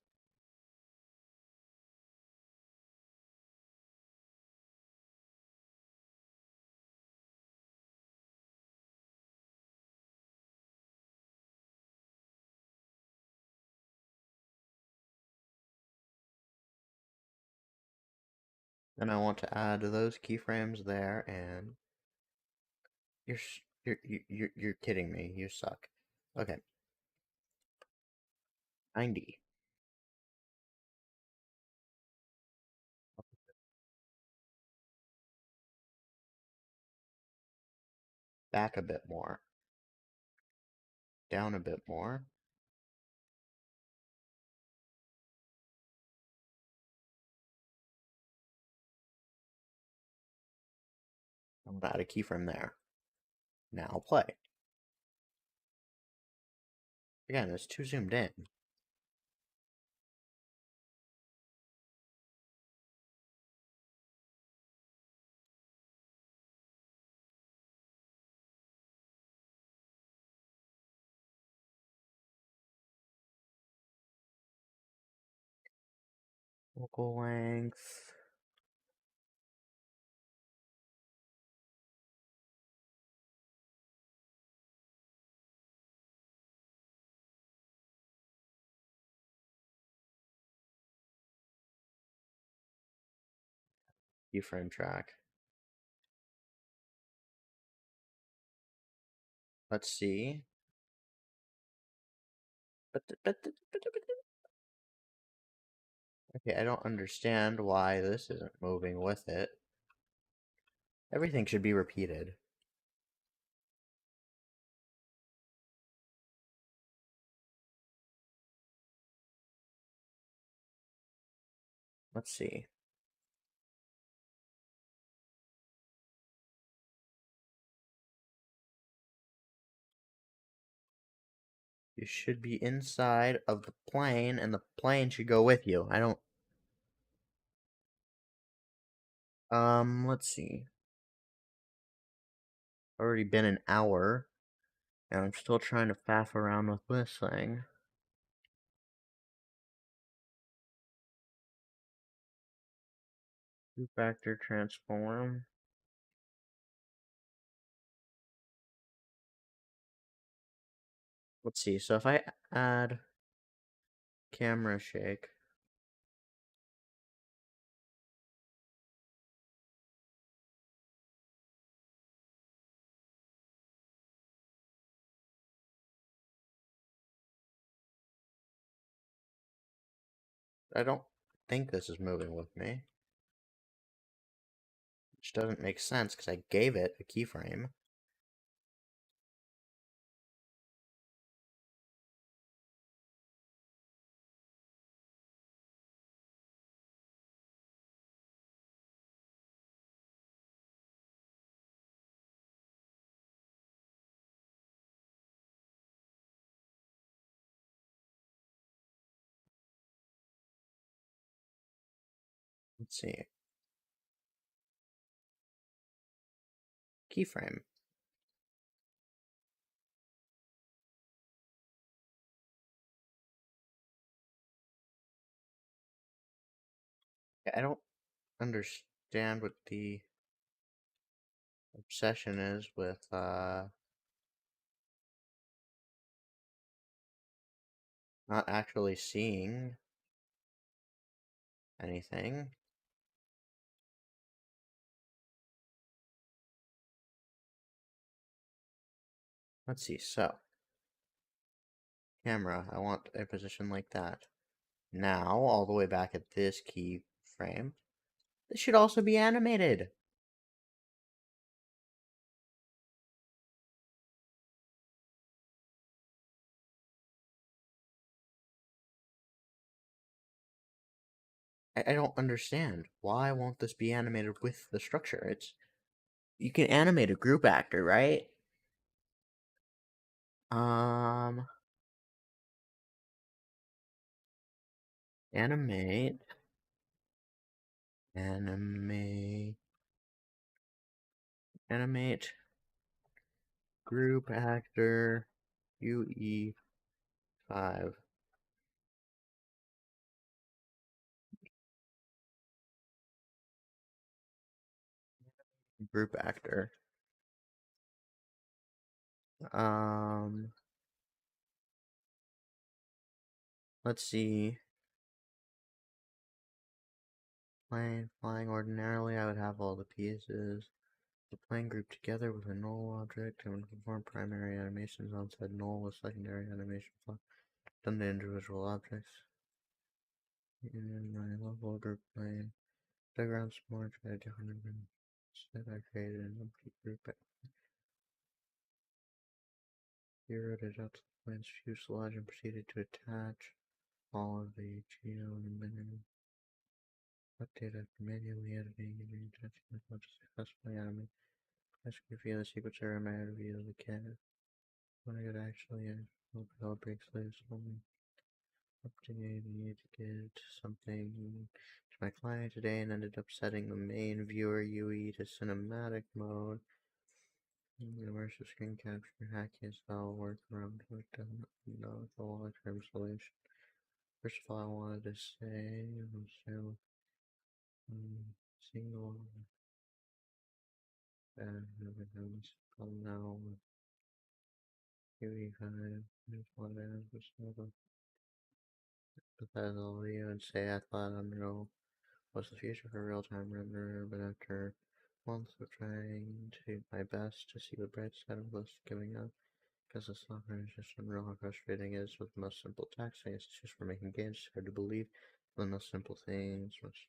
Then I want to add those keyframes there, and you're kidding me. You suck. Okay, 90. Back a bit more. Down a bit more. I'm gonna add a keyframe there. Now play. Again, it's too zoomed in. Focal length. Keyframe track. Let's see. Okay, I don't understand why this isn't moving with it. Everything should be repeated. Let's see. You should be inside of the plane, and the plane should go with you. I don't... let's see. Already been an hour, and I'm still trying to faff around with this thing. Two factor transform. Let's see, so if I add camera shake, I don't think this is moving with me. Which doesn't make sense because I gave it a keyframe. Let's see. Keyframe. I don't understand what the obsession is with Not actually seeing anything. Let's see, so camera, I want a position like that. Now, all the way back at this keyframe, this should also be animated. I don't understand. Why won't this be animated with the structure? You can animate a group actor, right? Animate, animate, group actor, UE5. Group actor. Let's see. Flying ordinarily, I would have all the pieces. The plane grouped together with a null object and perform primary animations on said null with secondary animation done to individual objects. In my level group plane, diagrams more try to different instead I created an empty group. Here it out the plane's fuselage and proceeded to attach all of the geo and menu. Update after manually editing and retouching as much as successfully animate. As you can feel the sequencer and my review of the cat. When I could actually hope it all breaks loose only. Update, need to get something to my client today and ended up setting the main viewer UE to cinematic mode. Immersive screen capture hacking style workaround with the long-term solution. First of all, I wanted to say, single now UE5 is what I will even say I thought Unreal was the future for real-time render, but after months of trying to my best to see the bright side of this giving up, because the software is just unreal how frustrating it is with the most simple text. I guess it's just for making games. It's hard to believe the most simple things, much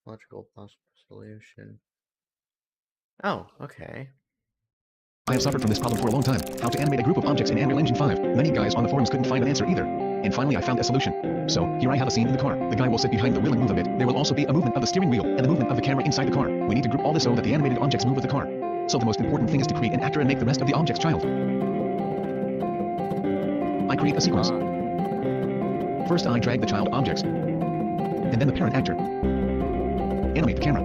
logical possible solution. Oh, okay. I have suffered from this problem for a long time. How to animate a group of objects in Unreal Engine 5. Many guys on the forums couldn't find an answer either. And finally I found a solution. So, here I have a scene in the car. The guy will sit behind the wheel and move a bit. There will also be a movement of the steering wheel, and the movement of the camera inside the car. We need to group all this so that the animated objects move with the car. So the most important thing is to create an actor and make the rest of the objects child. I create a sequence. First I drag the child objects. And then the parent actor. Animate the camera.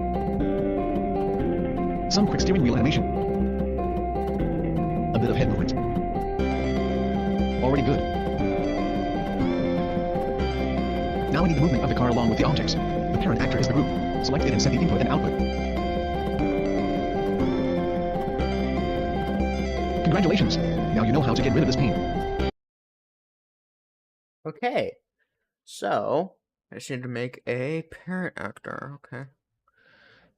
Some quick steering wheel animation. A bit of head movement. Already good. Now I need the movement of the car along with the objects. The parent actor is the group. Select it and set the input and output. Congratulations! Now you know how to get rid of this pain. Okay. So, I just need to make a parent actor. Okay.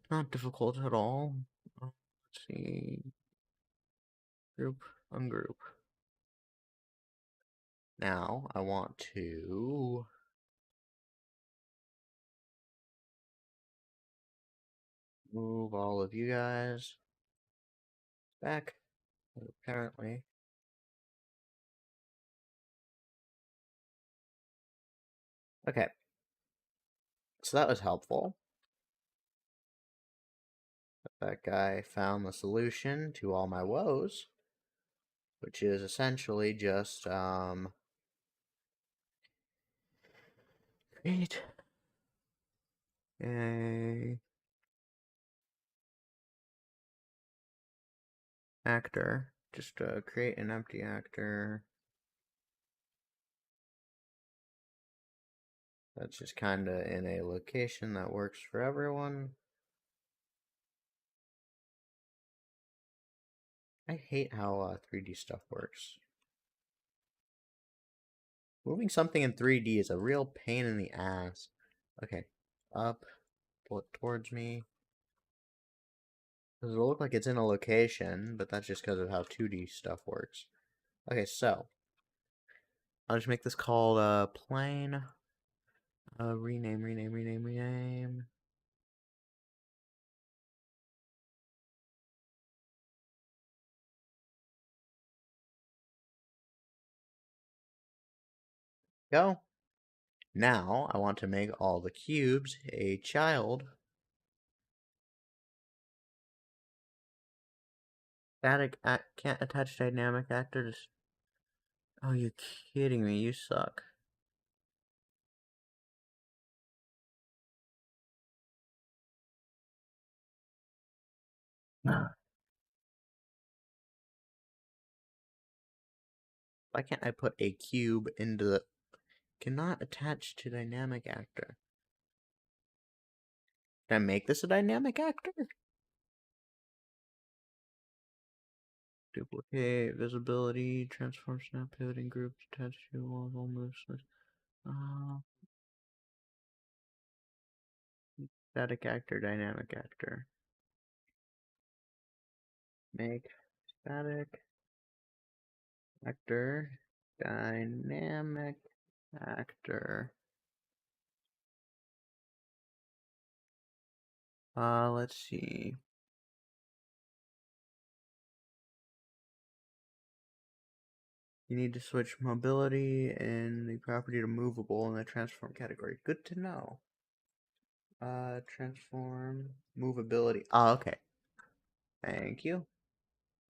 Not difficult at all. Let's see. Group, ungroup. Now, I want to move all of you guys back, apparently. Okay. So that was helpful. That guy found the solution to all my woes, which is essentially just, create a actor. Just create an empty actor. That's just kind of in a location that works for everyone. I hate how 3D stuff works. Moving something in 3D is a real pain in the ass. Okay, up, pull it towards me. It'll look like it's in a location, but that's just because of how 2D stuff works. Okay, so I'll just make this called plane. Rename. Go. Now I want to make all the cubes a child. Static can't attach dynamic actors. Oh, you're kidding me. You suck. Why can't I put a cube into the... Cannot attach to dynamic actor. Can I make this a dynamic actor? Duplicate, visibility, transform, snap, pivoting groups, attach to all moves. Static actor, dynamic actor. Make static actor, dynamic actor. Let's see. You need to switch mobility and the property to movable in the transform category. Good to know. Transform movability. Oh, okay. Thank you.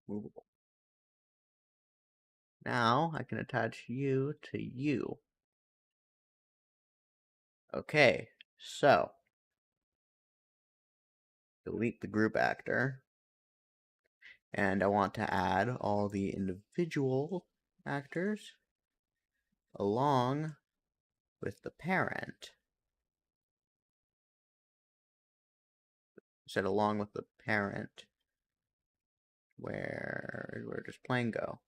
Movable. Now I can attach you to you. Okay, so delete the group actor. And I want to add all the individual actors along with the parent. Said along with the parent. Where does plane go?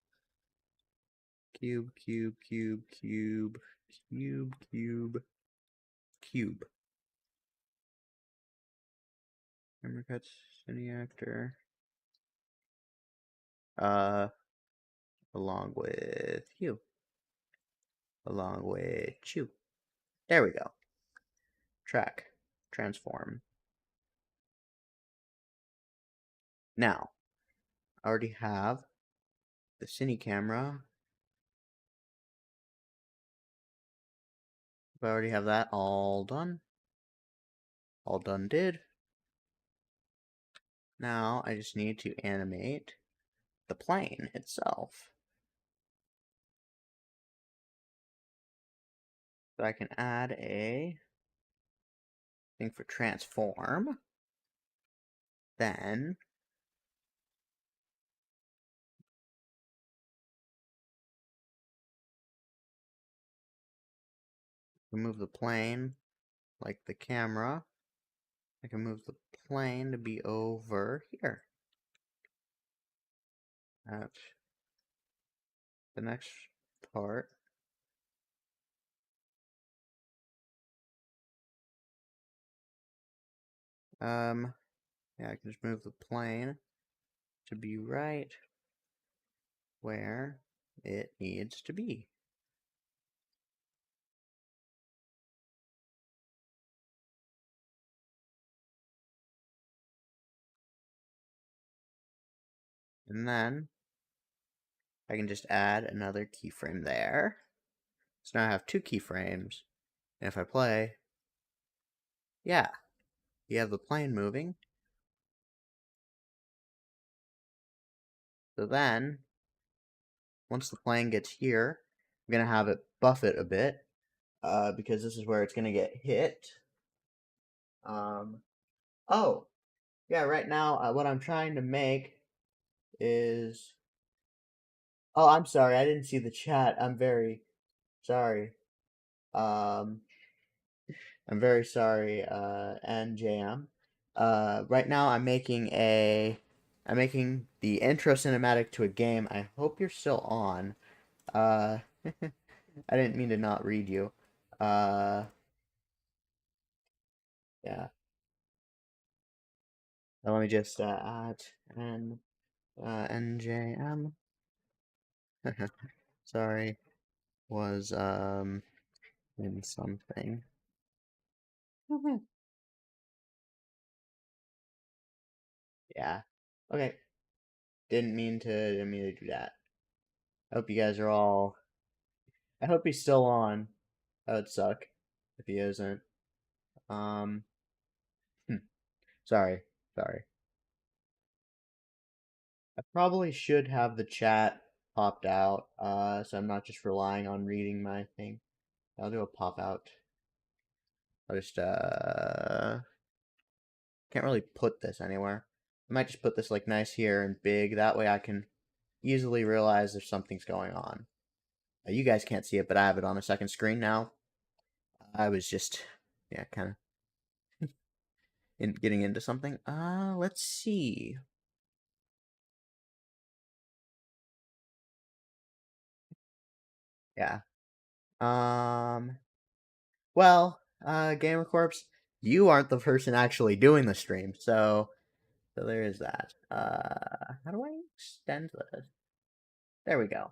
Cube. Camera cuts, cine actor. Along with you. Along with you. There we go. Track. Transform. Now, I already have the cine camera. I already have that all done. All done did. Now I just need to animate the plane itself. So I can add a thing for transform. Then remove the plane like the camera. I can move the plane to be over here. That's the next part. Yeah, I can just move the plane to be right where it needs to be. And then I can just add another keyframe there. So now I have two keyframes. And if I play, yeah, you have the plane moving. So then, once the plane gets here, I'm going to have it buff it a bit. Because this is where it's going to get hit. Oh, yeah, right now, what I'm trying to make is... Oh, I'm sorry, I didn't see the chat. I'm very sorry. Um, I'm very sorry, NJM. Right now I'm making the intro cinematic to a game. I hope you're still on. Uh, I didn't mean to not read you. Uh, yeah. Now let me just add NJM. Sorry, was in something. Yeah. Okay. Didn't mean to do that. I hope you guys are all. I hope he's still on. That would suck if he isn't. Um. hmm, Sorry. Sorry. I probably should have the chat popped out. So I'm not just relying on reading my thing. I'll do a pop out. I'll just can't really put this anywhere. I might just put this like nice here and big. That way I can easily realize if something's going on. You guys can't see it, but I have it on a second screen now. I was just, yeah, kind of getting into something. Let's see. Yeah. Um, Gamer Corpse, you aren't the person actually doing the stream, so there is that. How do I extend this? There we go.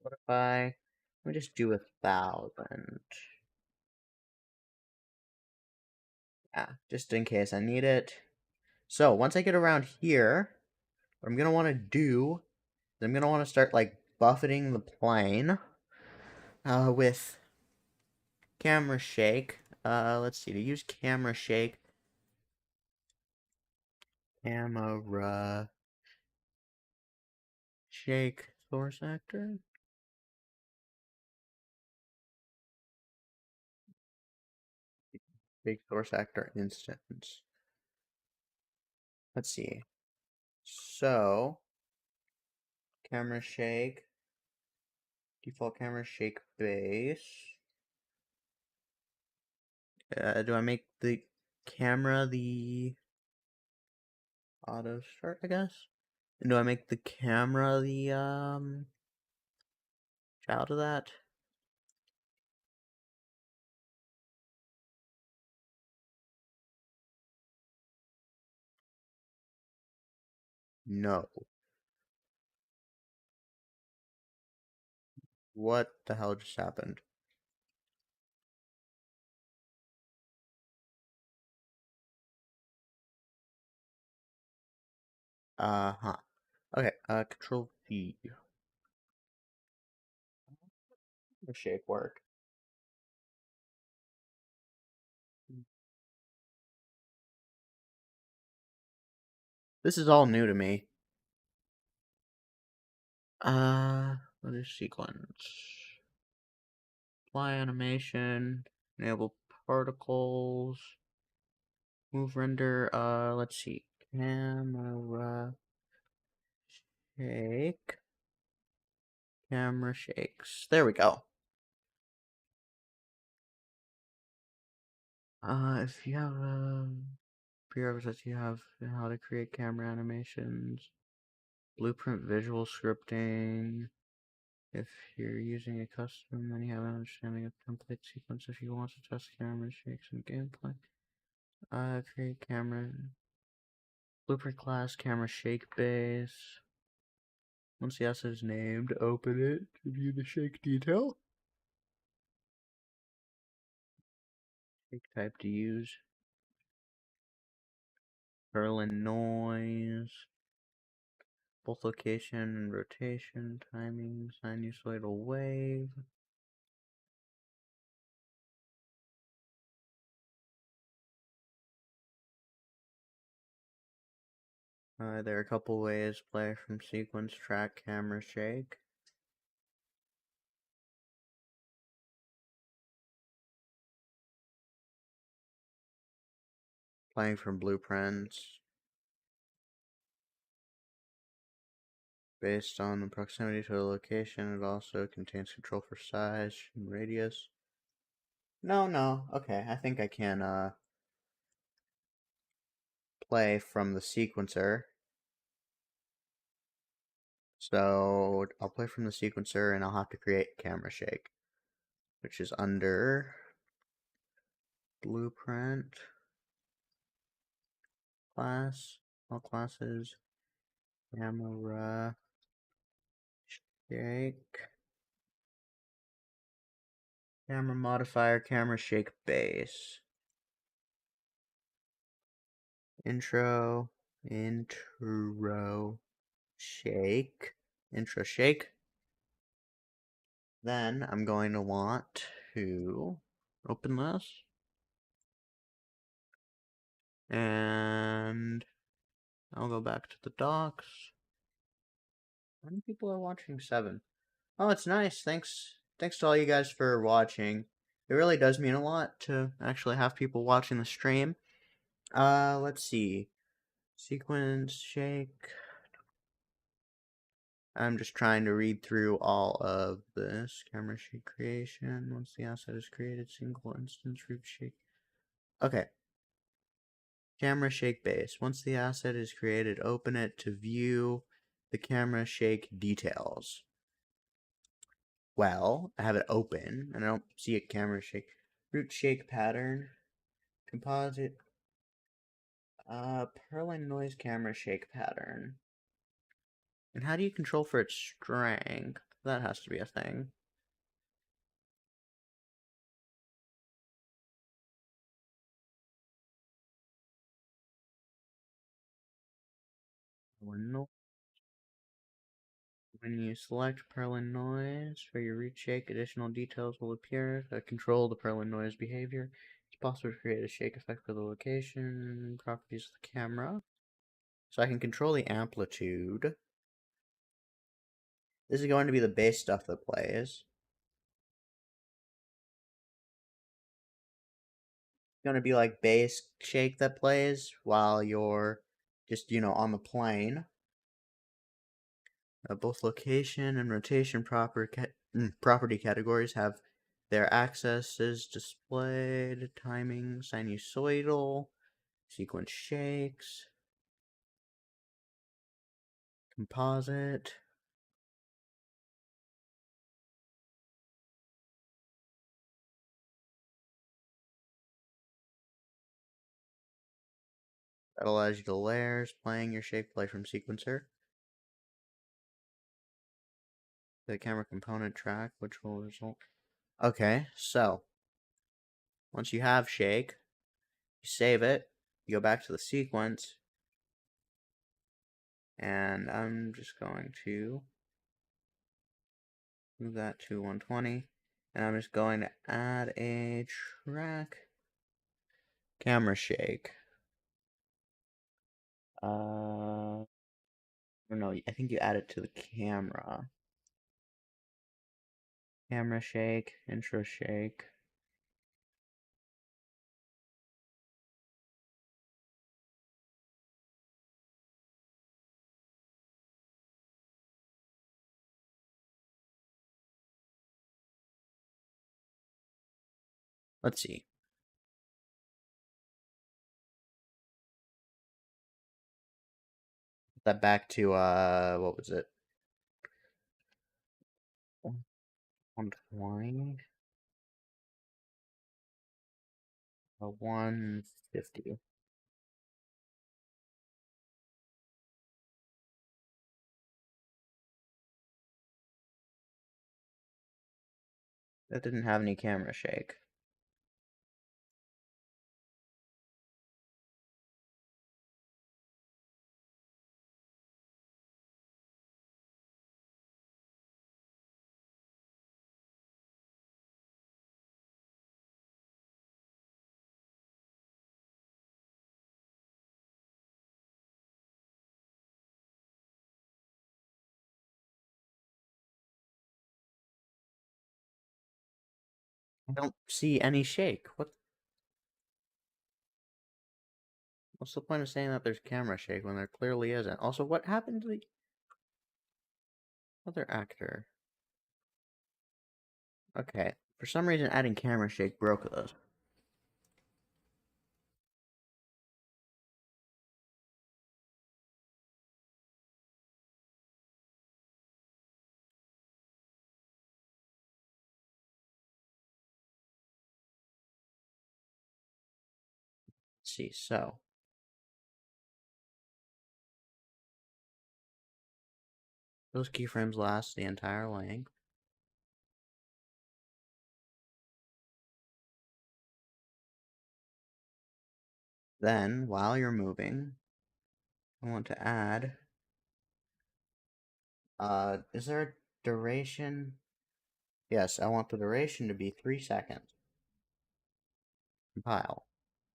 What if let me just do 1,000. Yeah, just in case I need it. So once I get around here, what I'm gonna want to do is I'm gonna want to start like buffeting the plane with camera shake. Let's see, to use camera shake source actor. Shake source actor instance. Let's see. So camera shake, default camera shake base. Do I make the camera the auto start, I guess? And do I make the camera the child of that? No. What the hell just happened? Uh-huh. Okay, control V. The shape work. This is all new to me. What is sequence? Apply animation, enable particles, move render, let's see. Camera shake. Camera shakes. There we go. If you have prerequisites, you have how to create camera animations, blueprint visual scripting. If you're using a custom, then you have an understanding of template sequence. If you want to test camera shakes and gameplay, create camera blueprint class, camera shake base. Once the asset is named, open it to view the shake detail. Shake type to use. Berlin noise. Both location and rotation, timing, sinusoidal wave. There are a couple ways to play from sequence, track, camera, shake. Playing from blueprints. Based on the proximity to the location, it also contains control for size and radius. No. Okay, I think I can play from the sequencer. So I'll play from the sequencer and I'll have to create camera shake, which is under blueprint, class, all classes, camera shake, camera modifier, camera shake base, intro shake, intro shake. Then I'm going to want to open this. And I'll go back to the docs. How many people are watching? 7. Oh, it's nice. Thanks to all you guys for watching. It really does mean a lot to actually have people watching the stream. Let's see. Sequence shake. I'm just trying to read through all of this. Camera shake creation. Once the asset is created, single instance root shake. Okay. Camera shake base. Once the asset is created, open it to view the camera shake details. Well, I have it open and I don't see a camera shake. Root shake pattern. Composite. Perlin noise camera shake pattern. And how do you control for its strength? That has to be a thing. When you select Perlin noise for your root shake, additional details will appear that control the Perlin noise behavior. It's possible to create a shake effect for the location, properties of the camera. So I can control the amplitude. This is going to be the bass stuff that plays. It's going to be like bass shake that plays while you're just, on the plane. Both location and rotation property categories have their accesses displayed. Timing, sinusoidal, sequence shakes, composite. That allows you to layers, playing your shake play from sequencer. The camera component track, which will result. Okay, so once you have shake, you save it, you go back to the sequence, and I'm just going to move that to 120, and I'm just going to add a track camera shake. No, I think you add it to the camera. Camera shake, intro shake. Let's see. Put that back to, what was it? 120? 150. That didn't have any camera shake. I don't see any shake. What's the point of saying that there's camera shake when there clearly isn't? Also, what happened to the other actor? Okay, for some reason adding camera shake broke this. see, so those keyframes last the entire length. Then, while you're moving, I want to add, is there a duration? Yes, I want the duration to be 3 seconds. Compile.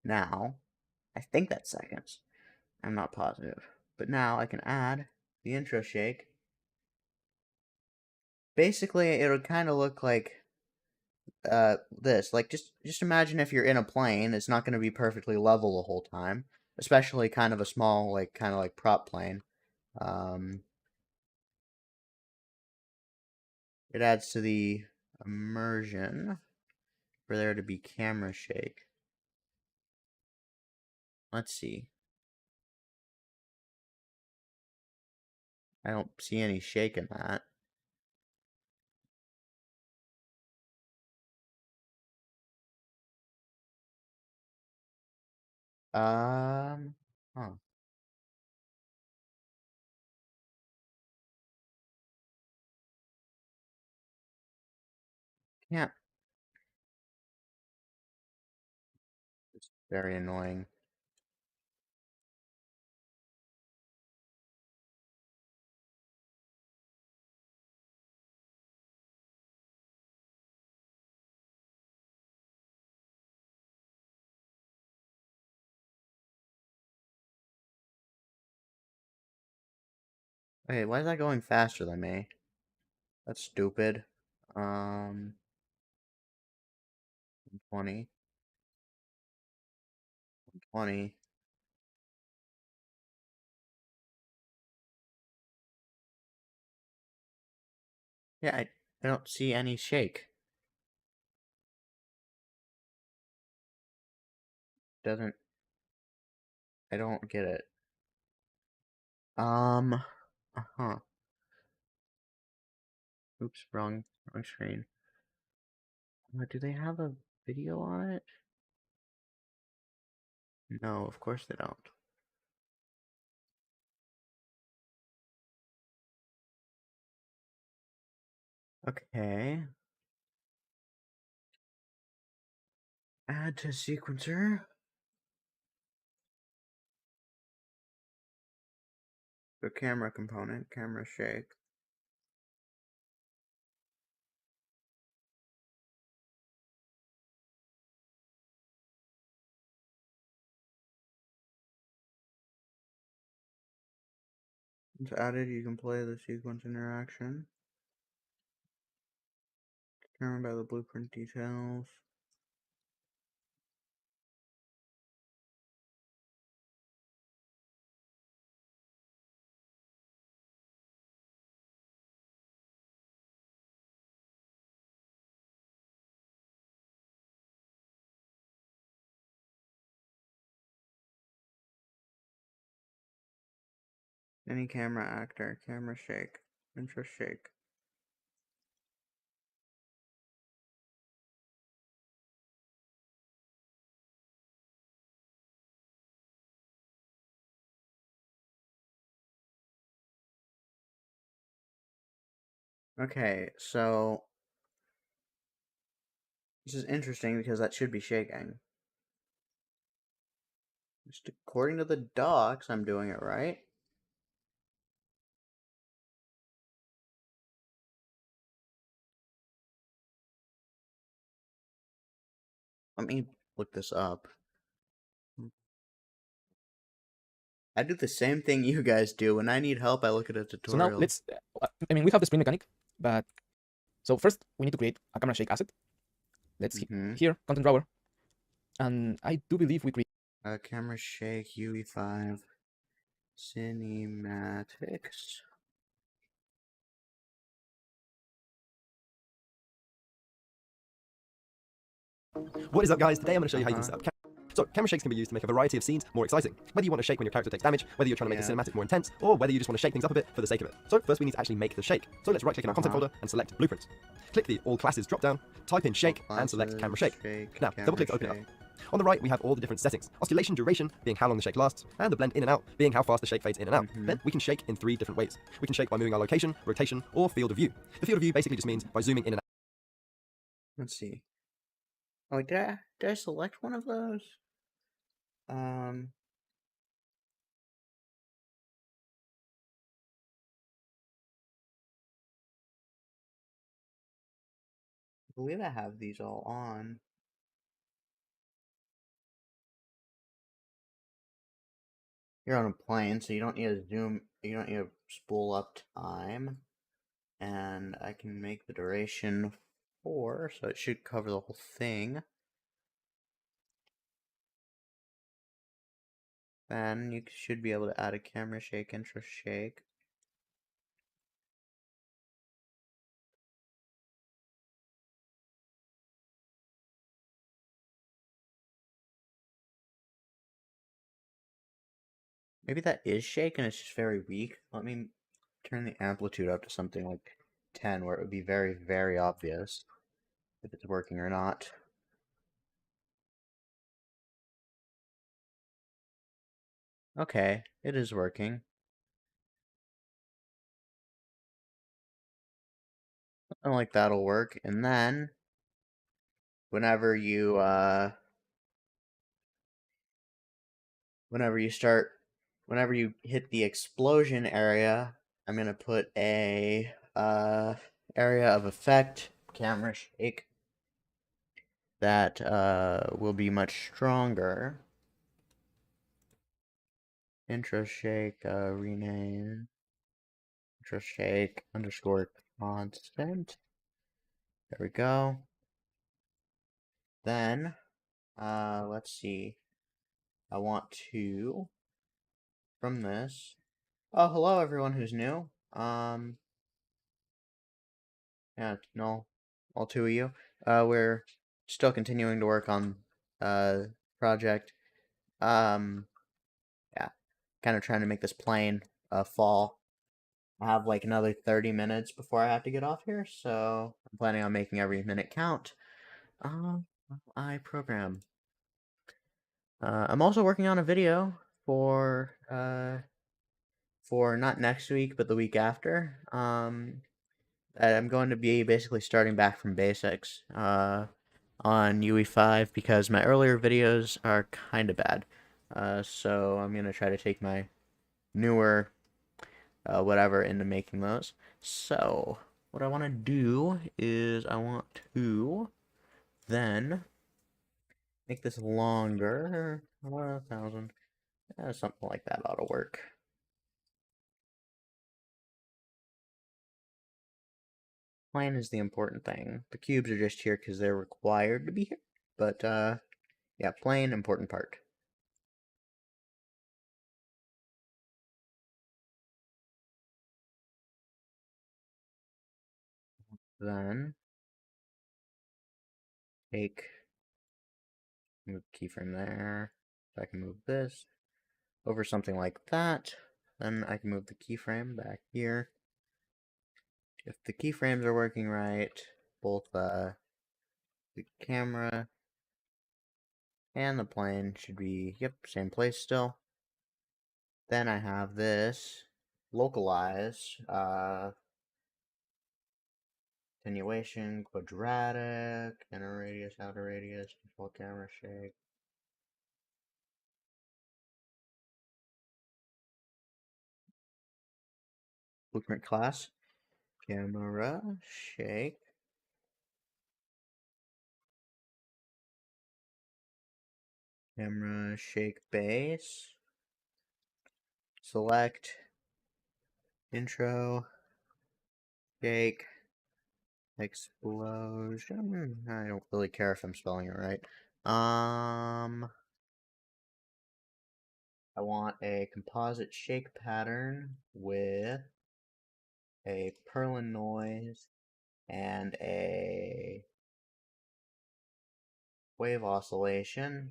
Now, I think that's seconds. I'm not positive. But now I can add the intro shake. Basically, it would kind of look like this. Like, just imagine if you're in a plane, it's not going to be perfectly level the whole time. Especially kind of a small, like, kind of like prop plane. It adds to the immersion for there to be camera shake. Let's see. I don't see any shake in that. Huh. Yeah, it's very annoying. Wait, why is that going faster than me? That's stupid. 20, 20. Yeah, I don't see any shake. Doesn't, I don't get it. Uh-huh. Oops, wrong screen. Do they have a video on it? No, of course they don't. Okay. Add to sequencer. The camera component, camera shake. Once added, you can play the sequence interaction. Determined by the blueprint details. Any camera actor, camera shake, intro shake. Okay, so this is interesting because that should be shaking. Just according to the docs, I'm doing it right. Let me look this up. I do the same thing you guys do. When I need help, I look at a tutorial. So now let's, I mean, we have the spring mechanic, but so first we need to create a camera shake asset. Let's here, content drawer. And I do believe we create camera shake UE5 cinematics. What is up, guys? Today I'm going to show you how you can set up so camera shakes can be used to make a variety of scenes more exciting. Whether you want to shake when your character takes damage, whether you're trying to make the cinematic more intense, or whether you just want to shake things up a bit for the sake of it. So first we need to actually make the shake. So let's right click in our content folder and select blueprints. Click the all classes drop down, type in shake and select camera shake. Now double click to open it up. On the right, we have all the different settings. Oscillation duration being how long the shake lasts, and the blend in and out being how fast the shake fades in and out. Then we can shake in 3 different ways. We can shake by moving our location, rotation, or field of view. The field of view basically just means by zooming in and out. Let's see. Oh, did I select one of those? Um, I believe I have these all on. You're on a plane, so you don't need to zoom, you don't need to spool up time. And I can make the duration 4, so it should cover the whole thing. Then you should be able to add a camera shake, intro shake. Maybe that is shake and it's just very weak. Let me turn the amplitude up to something like 10, where it would be very, very obvious if it's working or not. Okay, it is working. Something like that'll work. And then whenever you whenever you hit the explosion area, I'm gonna put a area of effect camera shake that will be much stronger. Intro shake, rename intro shake underscore constant. There we go. Then let's see. I want to from this. Oh, hello everyone who's new. Yeah, no, all 2 of you. We're still continuing to work on project. Yeah, kind of trying to make this plane fall. I have like another 30 minutes before I have to get off here, so I'm planning on making every minute count. I program. I'm also working on a video for not next week but the week after. I'm going to be basically starting back from basics on UE5 because my earlier videos are kind of bad. So I'm gonna try to take my newer whatever into making those. So what I want to do is I want to then make this longer. 1,000. Something like that ought to work. Plane is the important thing. The cubes are just here because they're required to be here. But yeah, plane, important part. Then take move keyframe there. So I can move this over something like that. Then I can move the keyframe back here. If the keyframes are working right, both the camera and the plane should be, yep, same place still. Then I have this localize, attenuation, quadratic, inner radius, outer radius, default camera shake. Blueprint class, camera shake, camera shake base, select, intro, shake, explosion. I don't really care if I'm spelling it right. I want a composite shake pattern with a Perlin noise and a wave oscillation.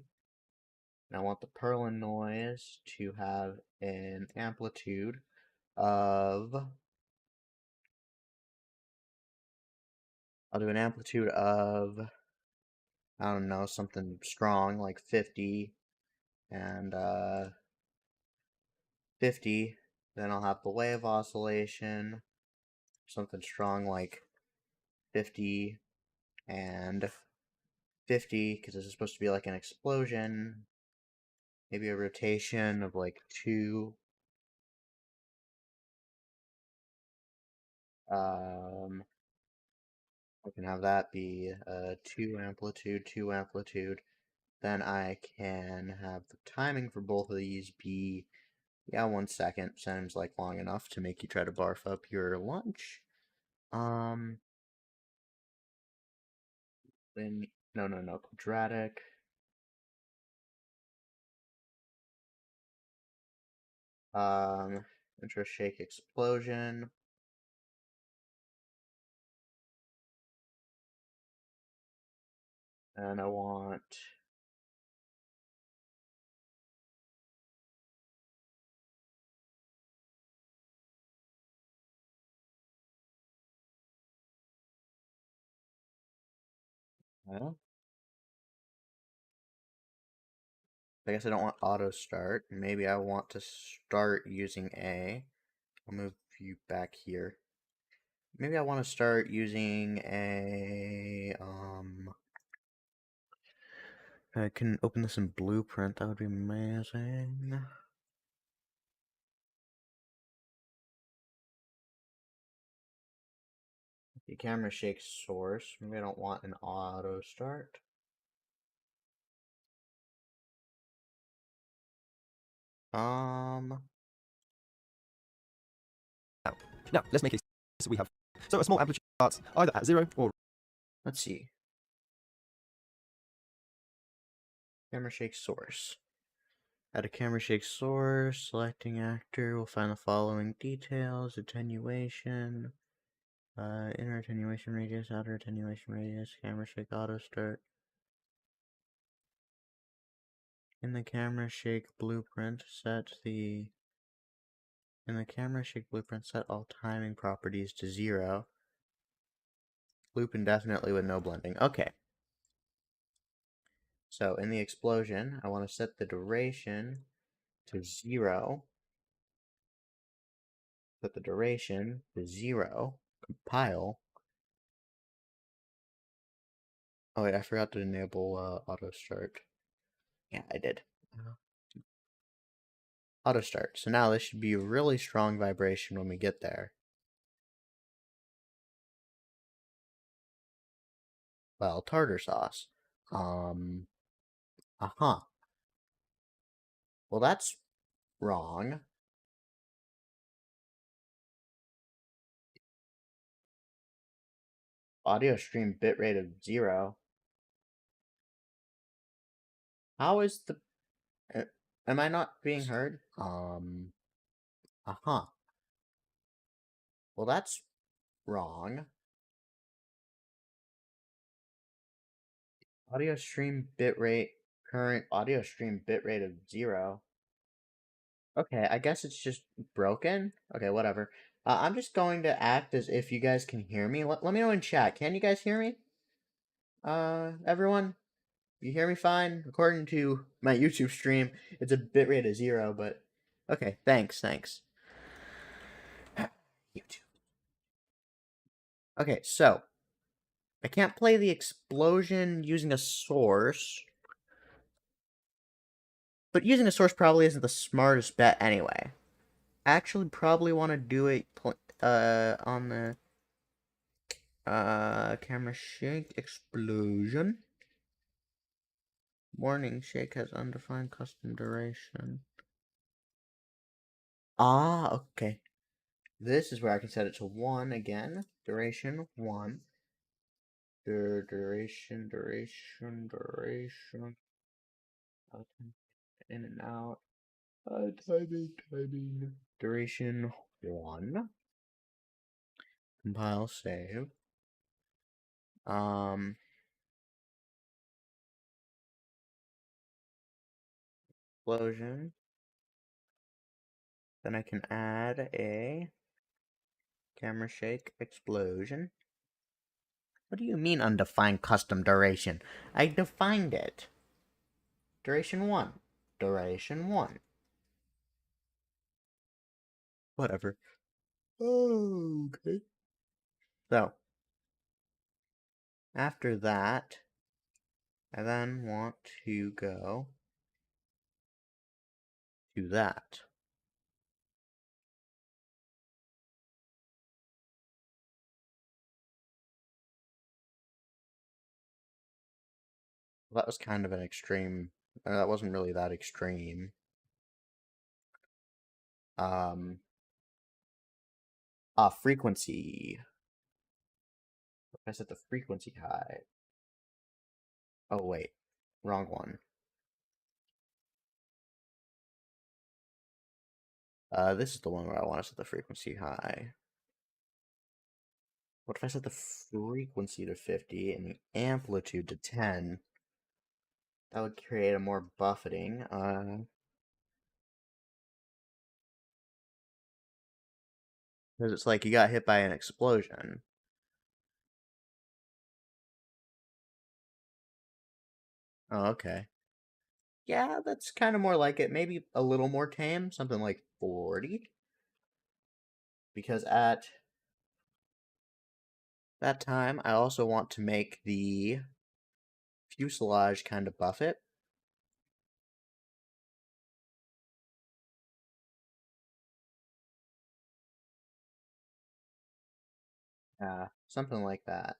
And I want the Perlin noise to have an amplitude of, I'll do an amplitude of I don't know, something strong like 50 and 50. Then I'll have the wave oscillation, something strong like 50 and 50, because this is supposed to be like an explosion. Maybe a rotation of like 2. I can have that be 2 amplitude, 2 amplitude. Then I can have the timing for both of these be, yeah, 1 second. Seems like long enough to make you try to barf up your lunch. Then, no, quadratic. Interest shake explosion. And I want I guess I don't want auto start. Maybe I want to start using A. I'll move you back here. Maybe I want to start using a I can open this in Blueprint. That would be amazing. The camera shake source. Maybe I don't want an auto start. Now, let's make a so we have so a small amplitude starts either at 0 or Let's see. Camera shake source. Add a camera shake source. Selecting actor. We'll find the following details: attenuation, inner attenuation radius, outer attenuation radius, camera shake auto start. In the camera shake blueprint, set all timing properties to 0. Loop indefinitely with no blending. Okay. So in the explosion, I want to set the duration to 0. Set the duration to 0. Compile. Oh wait, I forgot to enable auto start. Yeah, I did. Auto start. So now this should be a really strong vibration when we get there. Well, tartar sauce. Uh-huh. Well, that's wrong. Audio stream bitrate of 0. How is the... am I not being heard? Uh-huh. Well, that's wrong. Audio stream bitrate, current audio stream bitrate of 0. Okay, I guess it's just broken. Okay, whatever. I'm just going to act as if you guys can hear me. Let me know in chat. Can you guys hear me? Everyone? You hear me fine? According to my YouTube stream, it's a bitrate of 0, but... Okay, thanks. YouTube. Okay, so... I can't play the explosion using a source. But using a source probably isn't the smartest bet anyway. I actually probably want to do it on the camera shake explosion. Warning, shake has undefined custom duration. Ah, okay. This is where I can set it to 1 again. Duration 1. Duration. In and out. Timing. Duration 1. Compile, save. Explosion. Then I can add a camera shake explosion. What do you mean undefined custom duration? I defined it. Duration 1. Duration 1. Whatever. Okay. So, after that, I then want to go to that. Well, that was kind of an extreme. That wasn't really that extreme. Frequency. I set the frequency high. Oh, wait. Wrong one. This is the one where I want to set the frequency high. What if I set the frequency to 50 and the amplitude to 10? That would create a more buffeting. Because it's like you got hit by an explosion. Oh, okay. Yeah, that's kind of more like it. Maybe a little more tame, something like 40. Because at that time, I also want to make the fuselage kind of buff it. Something like that.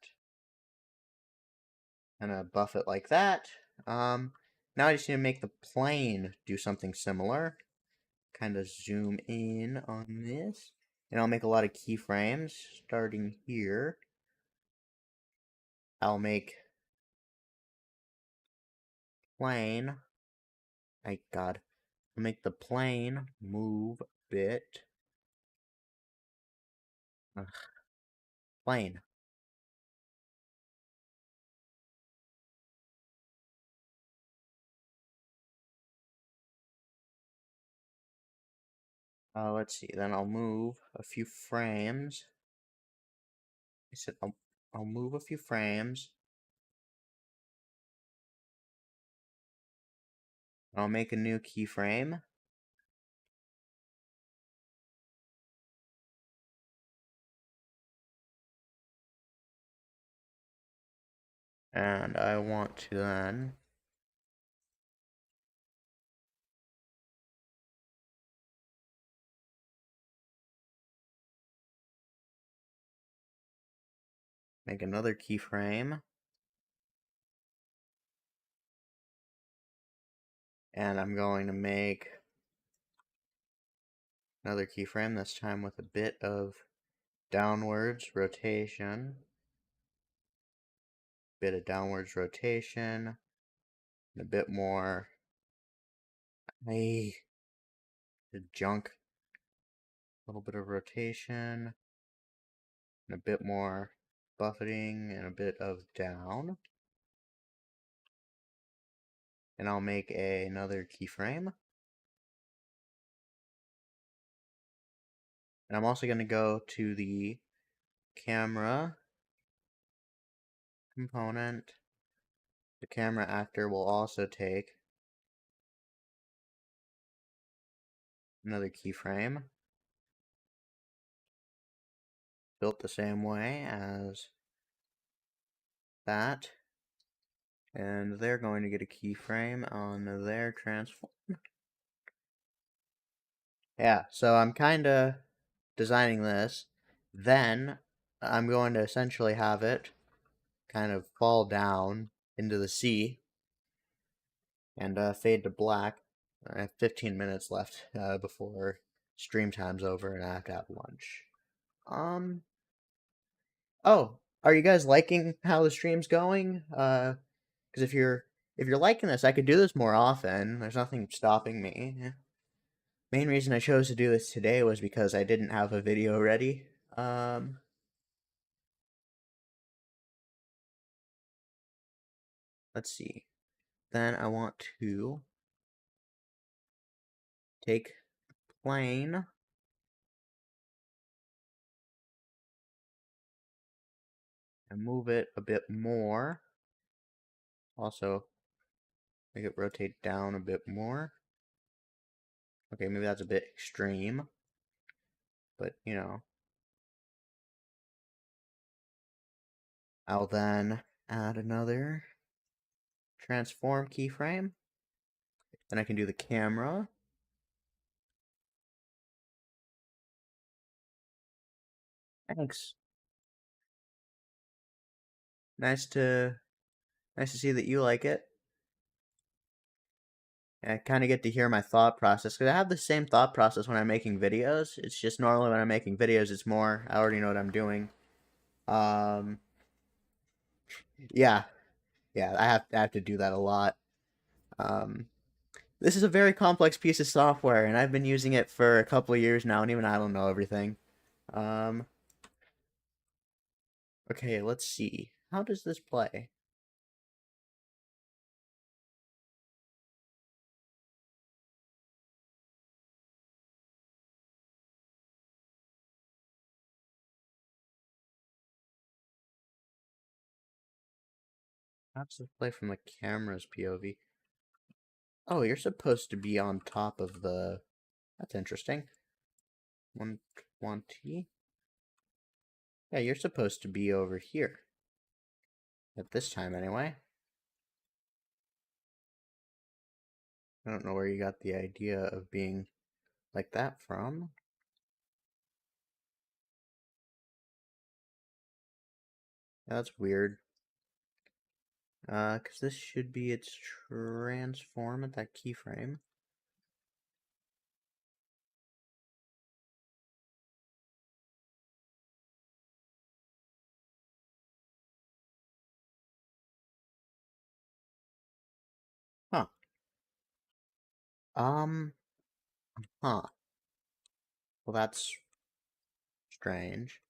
And buff it like that. Now I just need to make the plane do something similar. Kind of zoom in on this. And I'll make a lot of keyframes starting here. I'll make plane. My God. I'll make the plane move a bit. Ugh. Plane. Let's see. Then I'll move a few frames. I said I'll move a few frames. I'll make a new keyframe. And I want to then make another keyframe. And I'm going to make another keyframe, this time with a bit of downwards rotation. Bit of downwards rotation. And a bit more. Hey, the junk. A little bit of rotation. And a bit more buffeting and a bit of down. And I'll make another keyframe. And I'm also going to go to the camera component. The camera actor will also take another keyframe. Built the same way as that. And they're going to get a keyframe on their transform. Yeah, so I'm kind of designing this. Then I'm going to essentially have it kind of fall down into the sea and fade to black. I have 15 minutes left before stream time's over and I have to have lunch. Oh, are you guys liking how the stream's going? Because if you're liking this, I could do this more often. There's nothing stopping me. Main reason I chose to do this today was because I didn't have a video ready. Let's see. Then I want to take plane. and move it a bit more. Also, make it rotate down a bit more. Okay, maybe that's a bit extreme, but you know. I'll then add another transform keyframe. Then I can do the camera. Thanks. Nice to see that you like it. And I kind of get to hear my thought process because I have the same thought process when I'm making videos. It's just normally when I'm making videos, it's more I already know what I'm doing. Um, yeah, I have to do that a lot. Um, this is a very complex piece of software, and I've been using it for a couple of years now, and even I don't know everything. Um, okay, let's see. How does this play? How does this play from the camera's POV? Oh, you're supposed to be on top of the... That's interesting. 120? Yeah, you're supposed to be over here. At this time, anyway. I don't know where you got the idea of being like that from. That's weird. Because this should be its transform at that keyframe. Huh. Um, huh. Well, that's strange.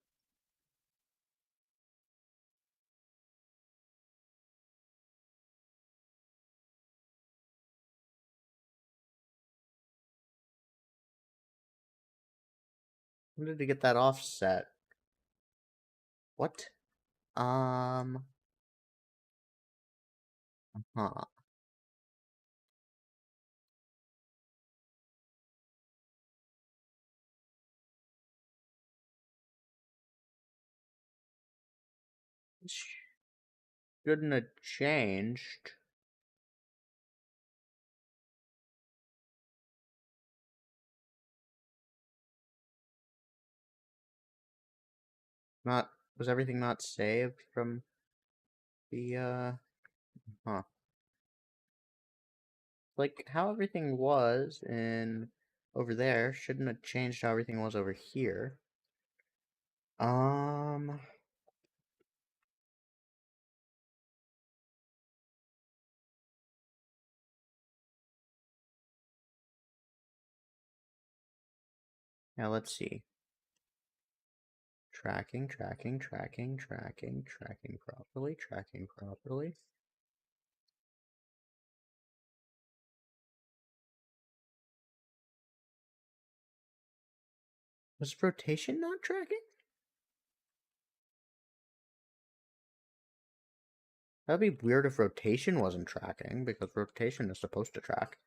When did it get that offset? What? Huh. Shouldn't have changed. Not, was everything not saved from the, huh. Like, how everything was in over there shouldn't have changed how everything was over here. Um, now let's see. Tracking properly. Was rotation not tracking? That'd be weird if rotation wasn't tracking, because rotation is supposed to track.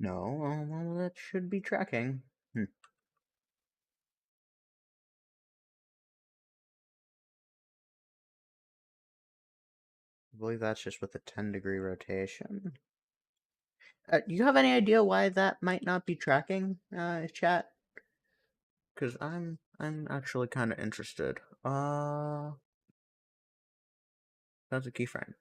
No, well, that should be tracking. I believe that's just with a 10-degree rotation. Do you have any idea why that might not be tracking, chat? Because I'm actually kind of interested. That's a keyframe.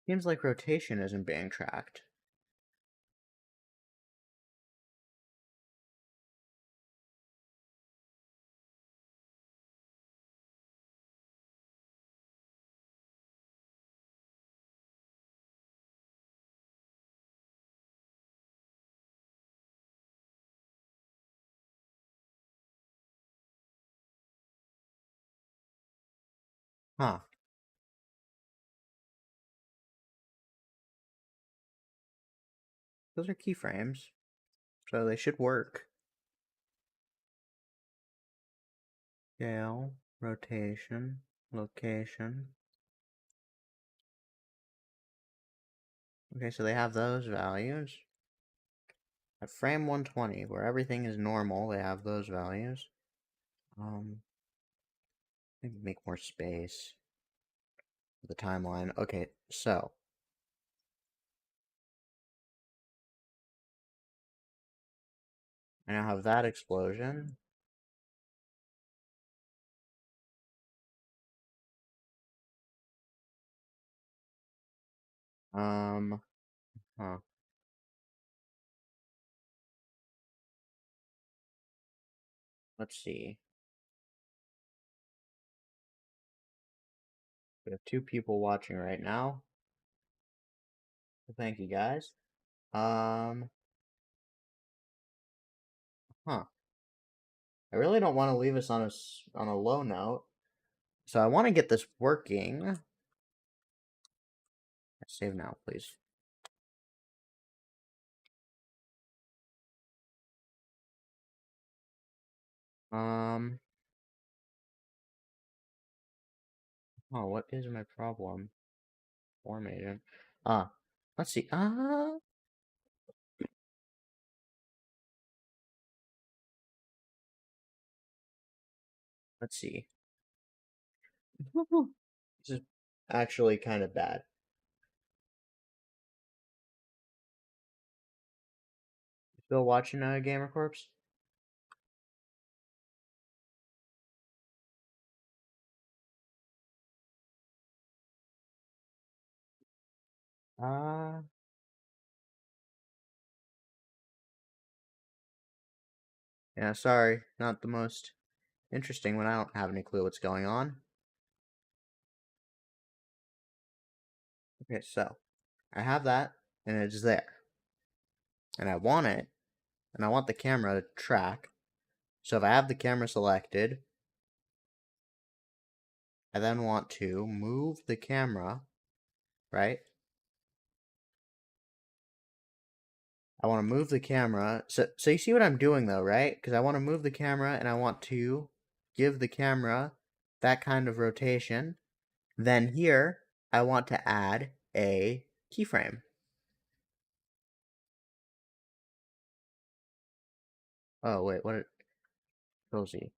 Seems like rotation isn't being tracked. Huh. Those are keyframes, so they should work. Scale, rotation, location. Okay, so they have those values. At frame 120, where everything is normal, they have those values. Maybe make more space for the timeline. Okay, so I now have that explosion. Huh. Let's see. We have 2 people watching right now. So thank you guys. Huh. I really don't want to leave us on a low note. So I want to get this working. Save now, please. Oh, what is my problem? Formation. Let's see. Let's see. This is actually kind of bad. Still watching Gamer Corpse? Uh, yeah, sorry. Not the most interesting when I don't have any clue what's going on. Okay, so I have that, and it's there. And I want it, and I want the camera to track. So if I have the camera selected, I then want to move the camera, right? I want to move the camera. So you see what I'm doing though, right? Because I want to move the camera and I want to give the camera that kind of rotation. Then here, I want to add a keyframe. Oh, wait, what? Cozy.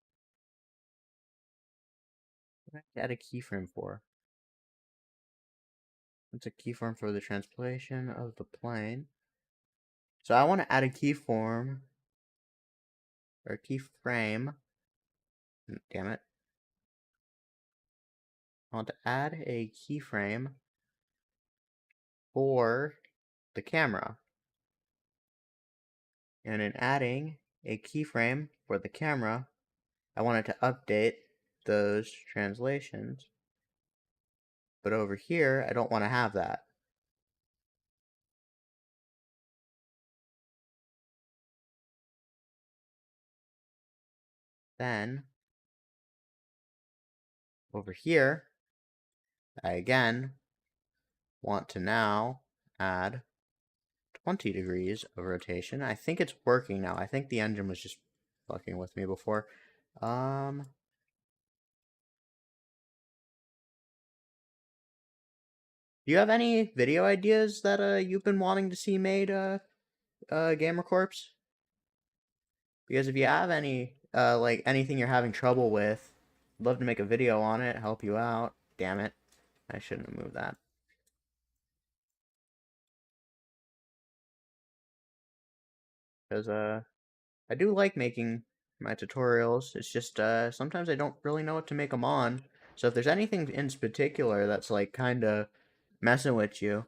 What do I have to add a keyframe for? It's a keyframe for the translation of the plane. So I want to add a keyform, or keyframe. Damn it. I want to add a keyframe for the camera. And in adding a keyframe for the camera, I want it to update those translations. But over here, I don't want to have that. Then, over here, I again want to now add 20 degrees of rotation. I think it's working now. I think the engine was just fucking with me before. Do you have any video ideas that you've been wanting to see made, Gamer Corpse? Because if you have any, like anything you're having trouble with, I'd love to make a video on it, help you out. Damn it. I shouldn't have moved that. Because, I do like making my tutorials. It's just, sometimes I don't really know what to make them on. So if there's anything in particular that's, like, kinda messing with you,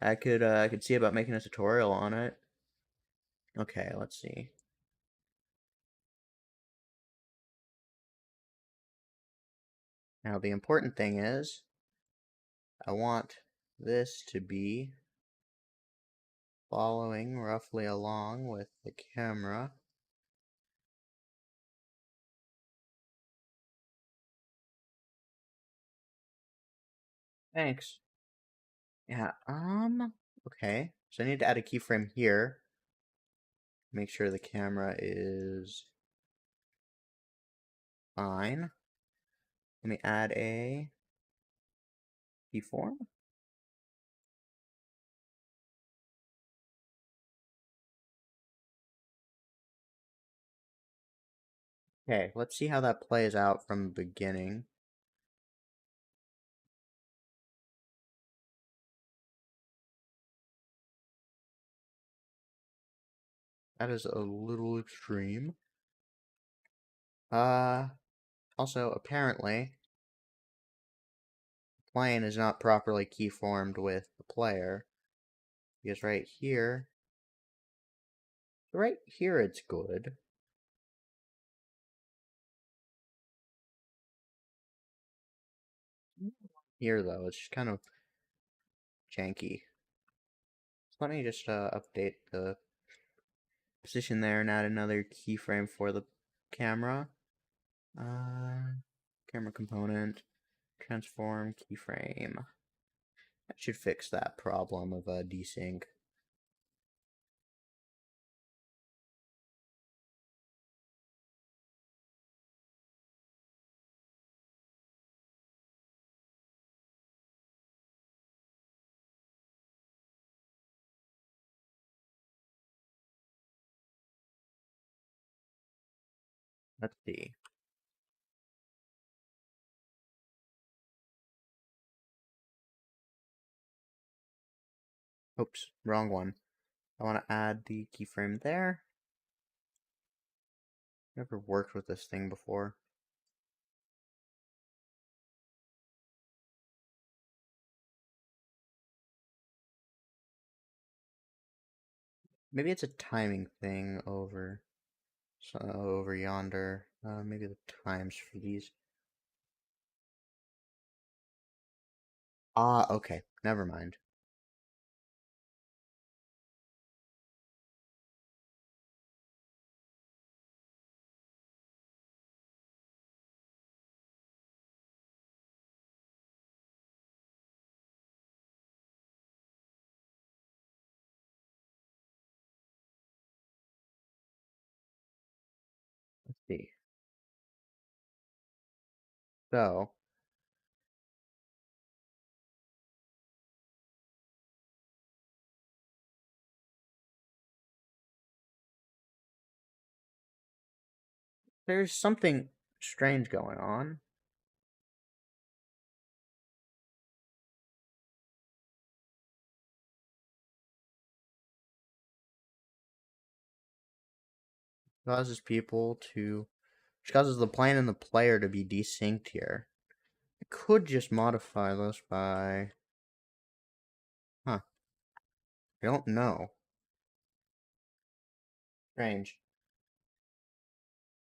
I could see about making a tutorial on it. Okay, let's see. Now, the important thing is, I want this to be following roughly along with the camera. Thanks. Yeah, okay. So I need to add a keyframe here. Make sure the camera is fine. Let me add a keyform. Okay, let's see how that plays out from the beginning. That is a little extreme. Also, apparently, the plane is not properly keyformed with the player. Because right here it's good. Here, though, it's just kind of janky. So let me just update the position there and add another keyframe for the camera. Camera component, transform keyframe. That should fix that problem of desync. Let's see. Oops, wrong one. I want to add the keyframe there. Never worked with this thing before. Maybe it's a timing thing over yonder. Maybe the times for these. Ah, okay. Never mind. Let's see. So, there's something strange going on. Causes which causes the plane and the player to be desynced here. I could just modify this by, I don't know. Strange.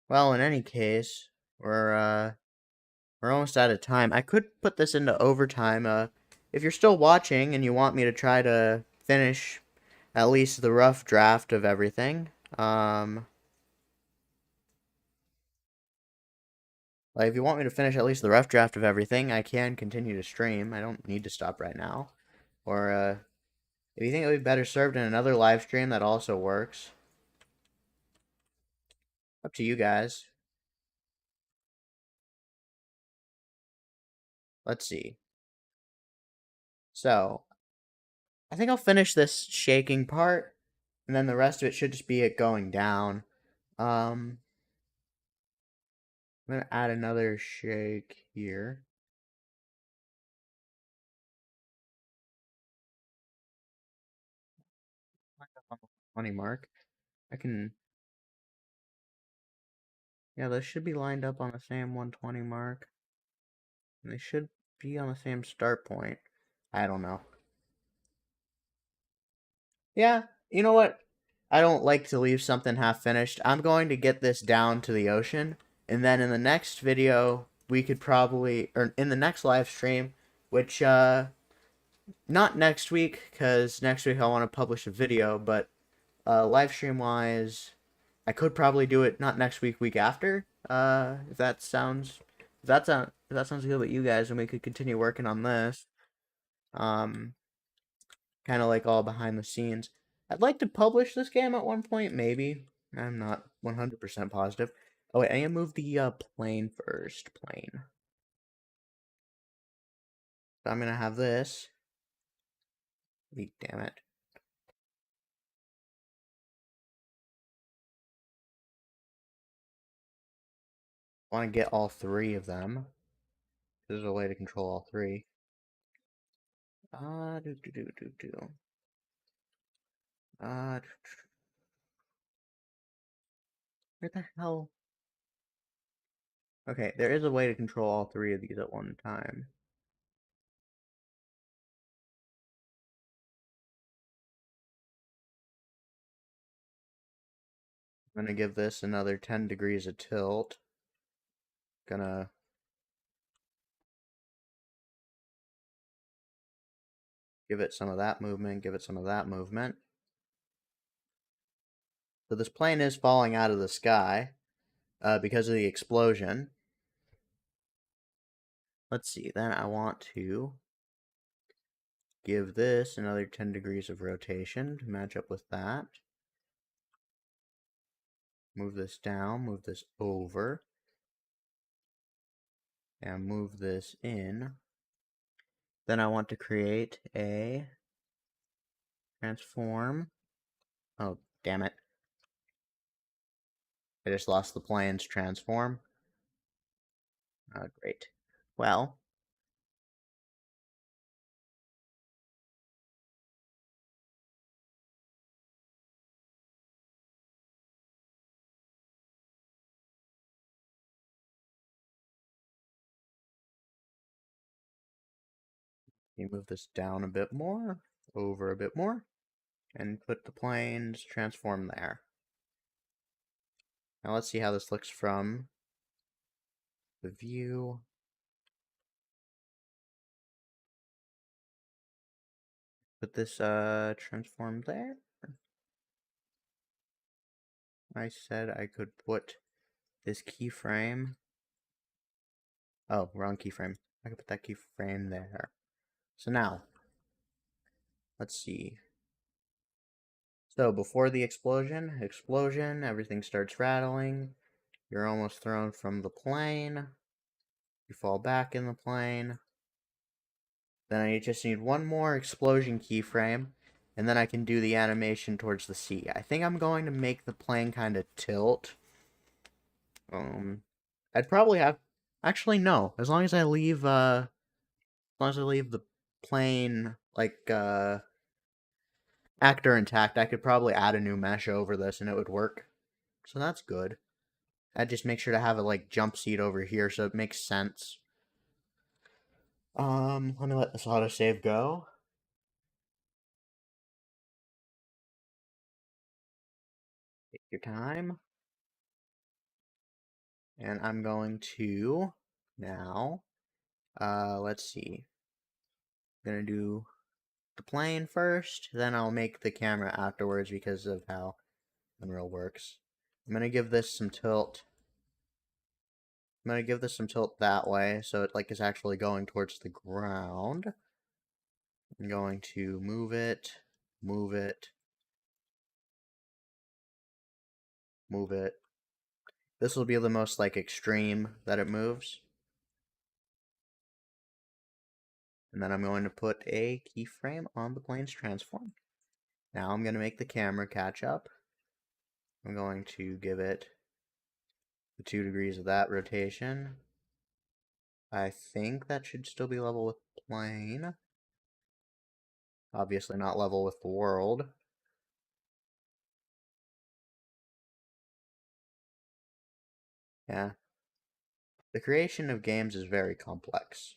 Well, in any case, we're almost out of time. I could put this into overtime. If you're still watching and you want me to try to finish at least the rough draft of everything, like if you want me to finish at least the rough draft of everything, I can continue to stream. I don't need to stop right now. Or if you think it would be better served in another live stream, that also works. Up to you guys. Let's see. So, I think I'll finish this shaking part, and then the rest of it should just be it going down. I'm gonna add another shake here. 20 mark. I can, yeah, those should be lined up on the same 120 mark. And they should be on the same start point. I don't know. Yeah, you know what? I don't like to leave something half finished. I'm going to get this down to the ocean, and then in the next video, we could probably, or in the next live stream, which, not next week, because next week I want to publish a video, but, live stream wise, I could probably do it not next week, week after, if that sounds good with you guys, and we could continue working on this. Kind of like all behind the scenes. I'd like to publish this game at one point, maybe. I'm not 100% positive. Oh wait, I need to move the plane first. Plane. So I'm gonna have this. Damn it. I want to get all three of them. There's a way to control all three. Do do do do do. Uh, where the hell? Okay, there is a way to control all three of these at one time. I'm gonna give this another 10 degrees of tilt. Gonna give it some of that movement, give it some of that movement. So this plane is falling out of the sky because of the explosion. Let's see, then I want to give this another 10 degrees of rotation to match up with that. Move this down, move this over, and move this in. Then I want to create a transform. Oh, damn it. I just lost the plane's transform. Great. Well, you move this down a bit more, over a bit more, and put the plane's transform there. Now let's see how this looks from the view. Put this transform there. I said I could put this keyframe. Oh, wrong keyframe. I could put that keyframe there. So now, let's see. So before the explosion, everything starts rattling. You're almost thrown from the plane. You fall back in the plane. Then I just need one more explosion keyframe, and then I can do the animation towards the sea. I think I'm going to make the plane kind of tilt. I'd probably have... Actually, no. As long as I leave, as long as I leave the plane, like, actor intact, I could probably add a new mesh over this and it would work. So that's good. I'd just make sure to have a, like, jump seat over here so it makes sense. Let me let this autosave go. Take your time. And I'm going to now, let's see. I'm gonna do the plane first, then I'll make the camera afterwards because of how Unreal works. I'm gonna give this some tilt. I'm gonna give this some tilt that way, so it like is actually going towards the ground. I'm going to move it, move it, move it. This will be the most like extreme that it moves. And then I'm going to put a keyframe on the plane's transform. Now I'm going to make the camera catch up. I'm going to give it the 2 degrees of that rotation. I think that should still be level with the plane. Obviously not level with the world. Yeah. The creation of games is very complex.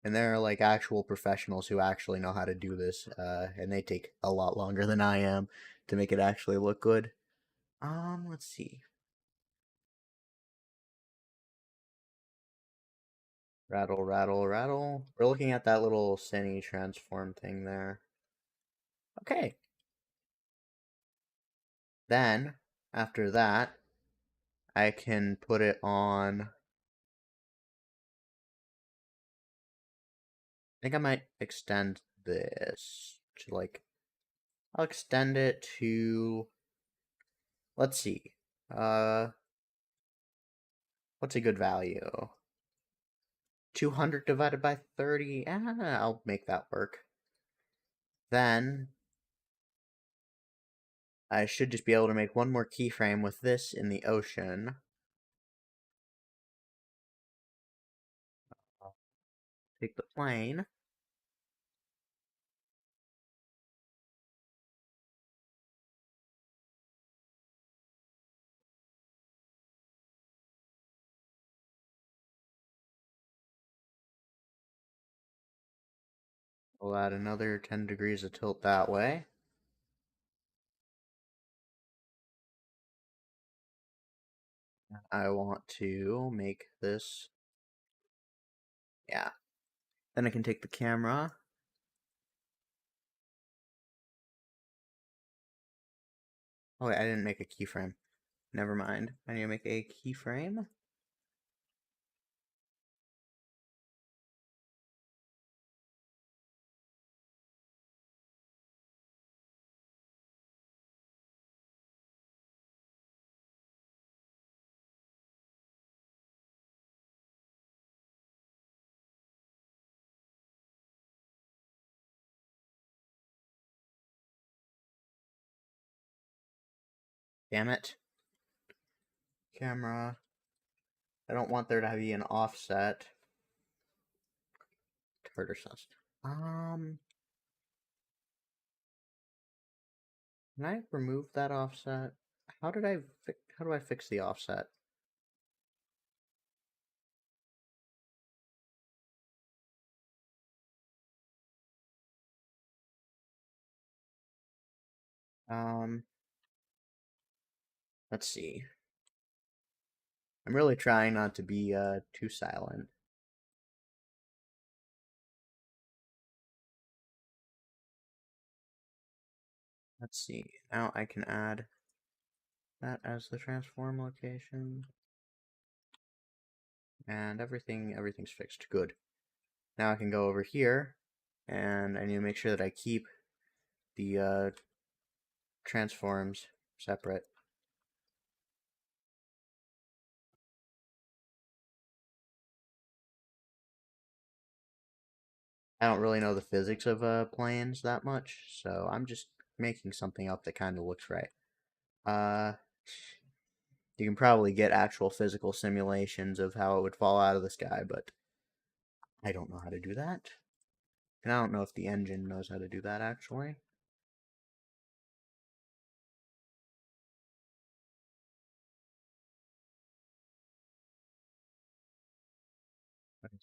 And there are like actual professionals who actually know how to do this, and they take a lot longer than I am to make it actually look good. Let's see. Rattle, rattle, rattle. We're looking at that little Cine transform thing there. Okay. Then, after that, I can put it on think I might extend this to like, I'll extend it to, let's see, what's a good value? 200 divided by 30, I'll make that work. Then, I should just be able to make one more keyframe with this in the ocean. I'll take the plane. We'll add another 10 degrees of tilt that way. I want to make this, yeah. Then I can take the camera. Oh wait, I didn't make a keyframe. Never mind. I need to make a keyframe. Damn it. Camera. I don't want there to be an offset. Tartar sauce. Can I remove that offset? How do I fix the offset? Um, let's see. I'm really trying not to be too silent. Let's see. Now I can add that as the transform location. And everything's fixed. Good. Now I can go over here, and I need to make sure that I keep the transforms separate. I don't really know the physics of planes that much, so I'm just making something up that kind of looks right. You can probably get actual physical simulations of how it would fall out of the sky, but I don't know how to do that. And I don't know if the engine knows how to do that, actually.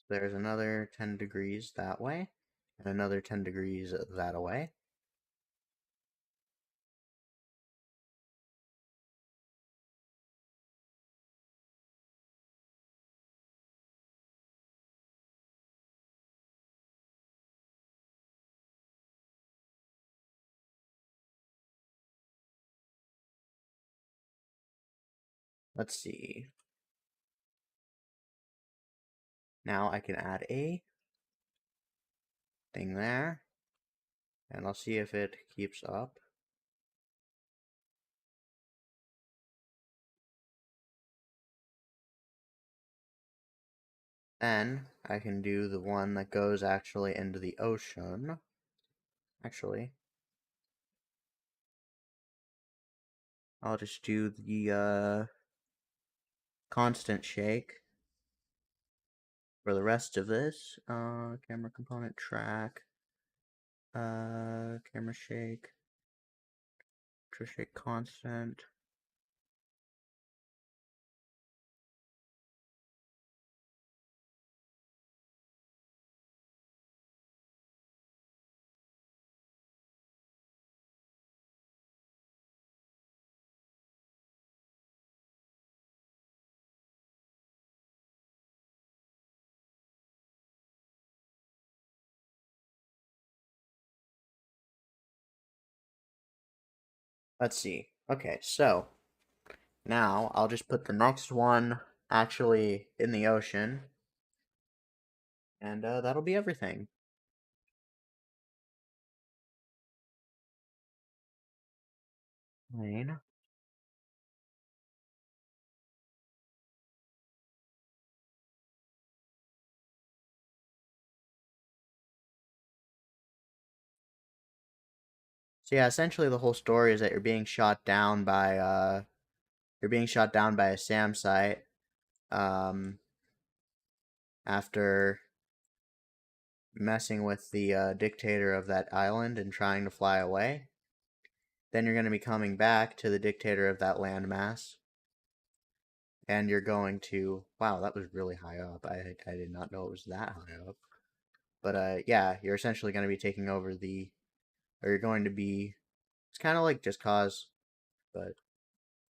There's another 10 degrees that way, and another 10 degrees that way. Let's see. Now I can add a thing there, and I'll see if it keeps up. Then I can do the one that goes actually into the ocean. Actually, I'll just do the constant shake for the rest of this. Camera component track. Camera shake. Shake constant. Let's see. Okay, so now I'll just put the next one actually in the ocean, and that'll be everything. plane. So yeah, essentially the whole story is that you're being shot down by a SAM site um after messing with the dictator of that island and trying to fly away. Then you're going to be coming back to the dictator of that landmass, and you're going to, wow, that was really high up. I did not know it was that high up. But yeah, you're essentially going to be taking over or you're going to be, it's kind of like Just Cause, but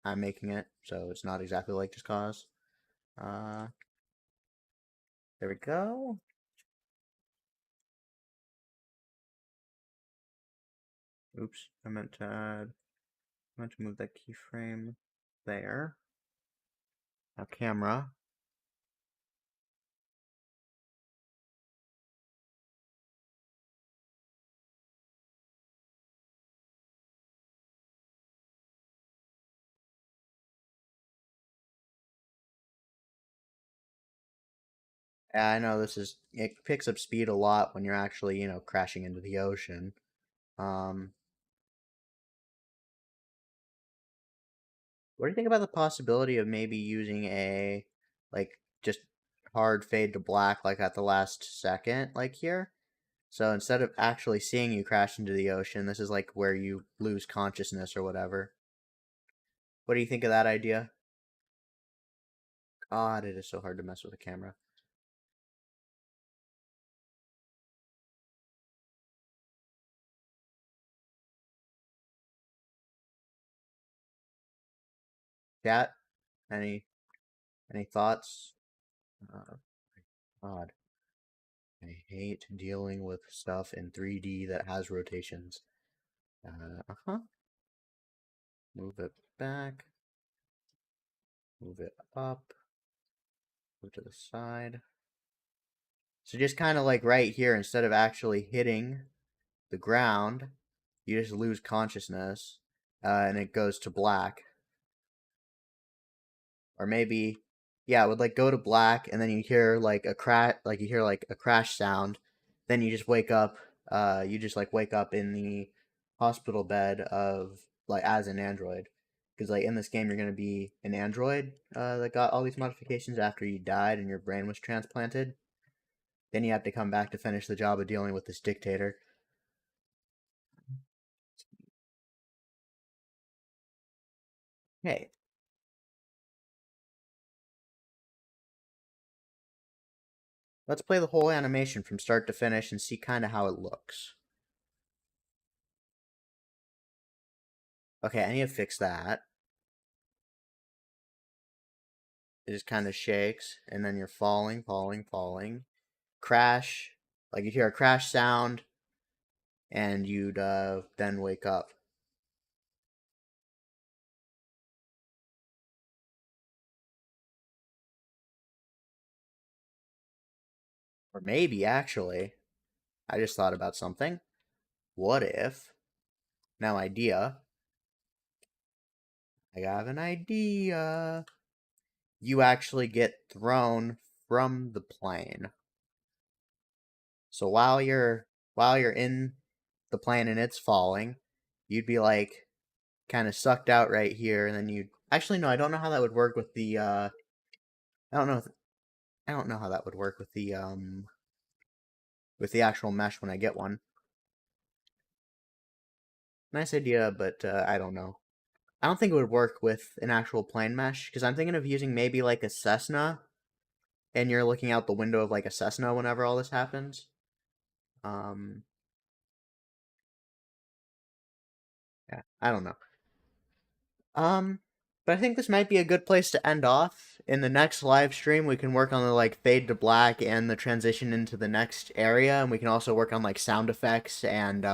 I'm making it, so it's not exactly like Just Cause. Uh, there we go. Oops, I meant to move that keyframe there. Now camera. Yeah, I know it picks up speed a lot when you're actually, crashing into the ocean. Um, what do you think about the possibility of maybe using like, just hard fade to black, like at the last second, like here? So instead of actually seeing you crash into the ocean, this is like where you lose consciousness or whatever. What do you think of that idea? God, it is so hard to mess with a camera. Chat, any thoughts? Uh, God, I hate dealing with stuff in 3D that has rotations. Uh-huh. Move it back. Move it up. Move to the side. So just kind of like right here, instead of actually hitting the ground, you just lose consciousness, and it goes to black. Or maybe, yeah, it would like go to black, and then you hear like a crash sound. Then you just wake up. You just like wake up in the hospital bed of like as an android, because like in this game you're gonna be an android that got all these modifications after you died and your brain was transplanted. Then you have to come back to finish the job of dealing with this dictator. Hey, let's play the whole animation from start to finish and see kind of how it looks. Okay, I need to fix that. It just kind of shakes, and then you're falling, falling, falling. Crash, like you hear a crash sound, and you'd then wake up. Or maybe, actually, I just thought about something. What if, now idea, I have an idea. You actually get thrown from the plane. So while you're in the plane and it's falling, you'd be like kind of sucked out right here, and then you'd actually no, I don't know how that would work with the I don't know if, I don't know how that would work with the actual mesh when I get one. Nice idea, but I don't know. I don't think it would work with an actual plane mesh because I'm thinking of using maybe like a Cessna, and you're looking out the window of like a Cessna whenever all this happens. Um, yeah, I don't know. Um, but I think this might be a good place to end off. In the next live stream, we can work on the like fade to black and the transition into the next area, and we can also work on like sound effects and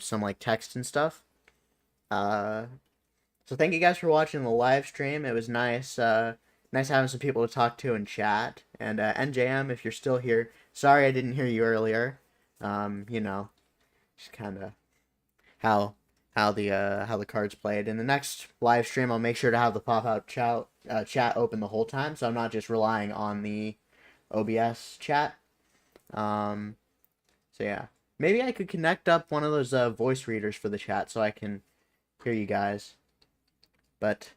some like text and stuff. Uh, so thank you guys for watching the live stream. It was nice having some people to talk to and chat. And NJM, if you're still here, sorry I didn't hear you earlier. You know, just kind of how how the cards played. In the next live stream, I'll make sure to have the pop-out chat open the whole time, so I'm not just relying on the OBS chat. So yeah, maybe I could connect up one of those voice readers for the chat so I can hear you guys. But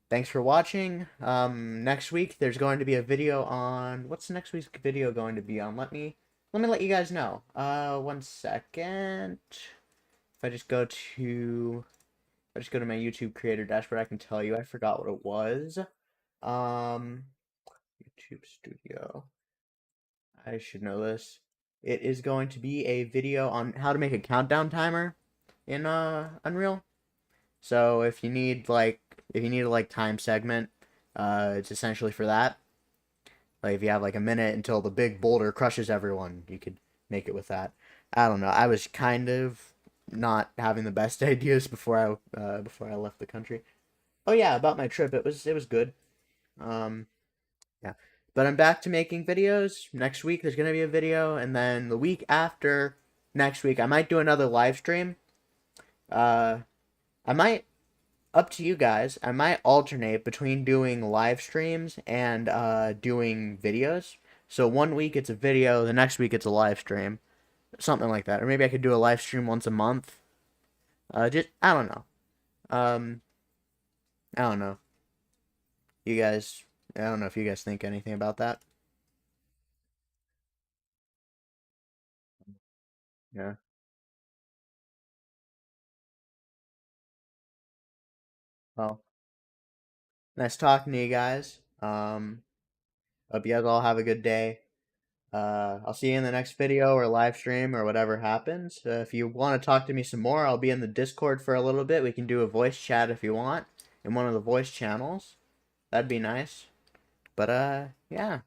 thanks for watching. Next week there's going to be a video on what's next week's video going to be on? Let me let you guys know. 1 second. If I just go to my YouTube creator dashboard, I can tell you. I forgot what it was. YouTube Studio. I should know this. It is going to be a video on how to make a countdown timer in Unreal. So if you need a time segment, it's essentially for that. Like if you have like a minute until the big boulder crushes everyone, you could make it with that. I don't know. I was kind of not having the best ideas before I left the country. Oh yeah, about my trip, it was good. Yeah. But I'm back to making videos. Next week there's gonna be a video, and then the week after next week I might do another live stream. I might, up to you guys. I might alternate between doing live streams and doing videos. So 1 week it's a video, the next week it's a live stream, something like that. Or maybe I could do a live stream once a month. Just I don't know. I don't know. You guys, I don't know if you guys think anything about that. Yeah. Well, nice talking to you guys. Hope you guys all have a good day. I'll see you in the next video or live stream or whatever happens. If you want to talk to me some more, I'll be in the Discord for a little bit. We can do a voice chat if you want in one of the voice channels. That'd be nice. But yeah.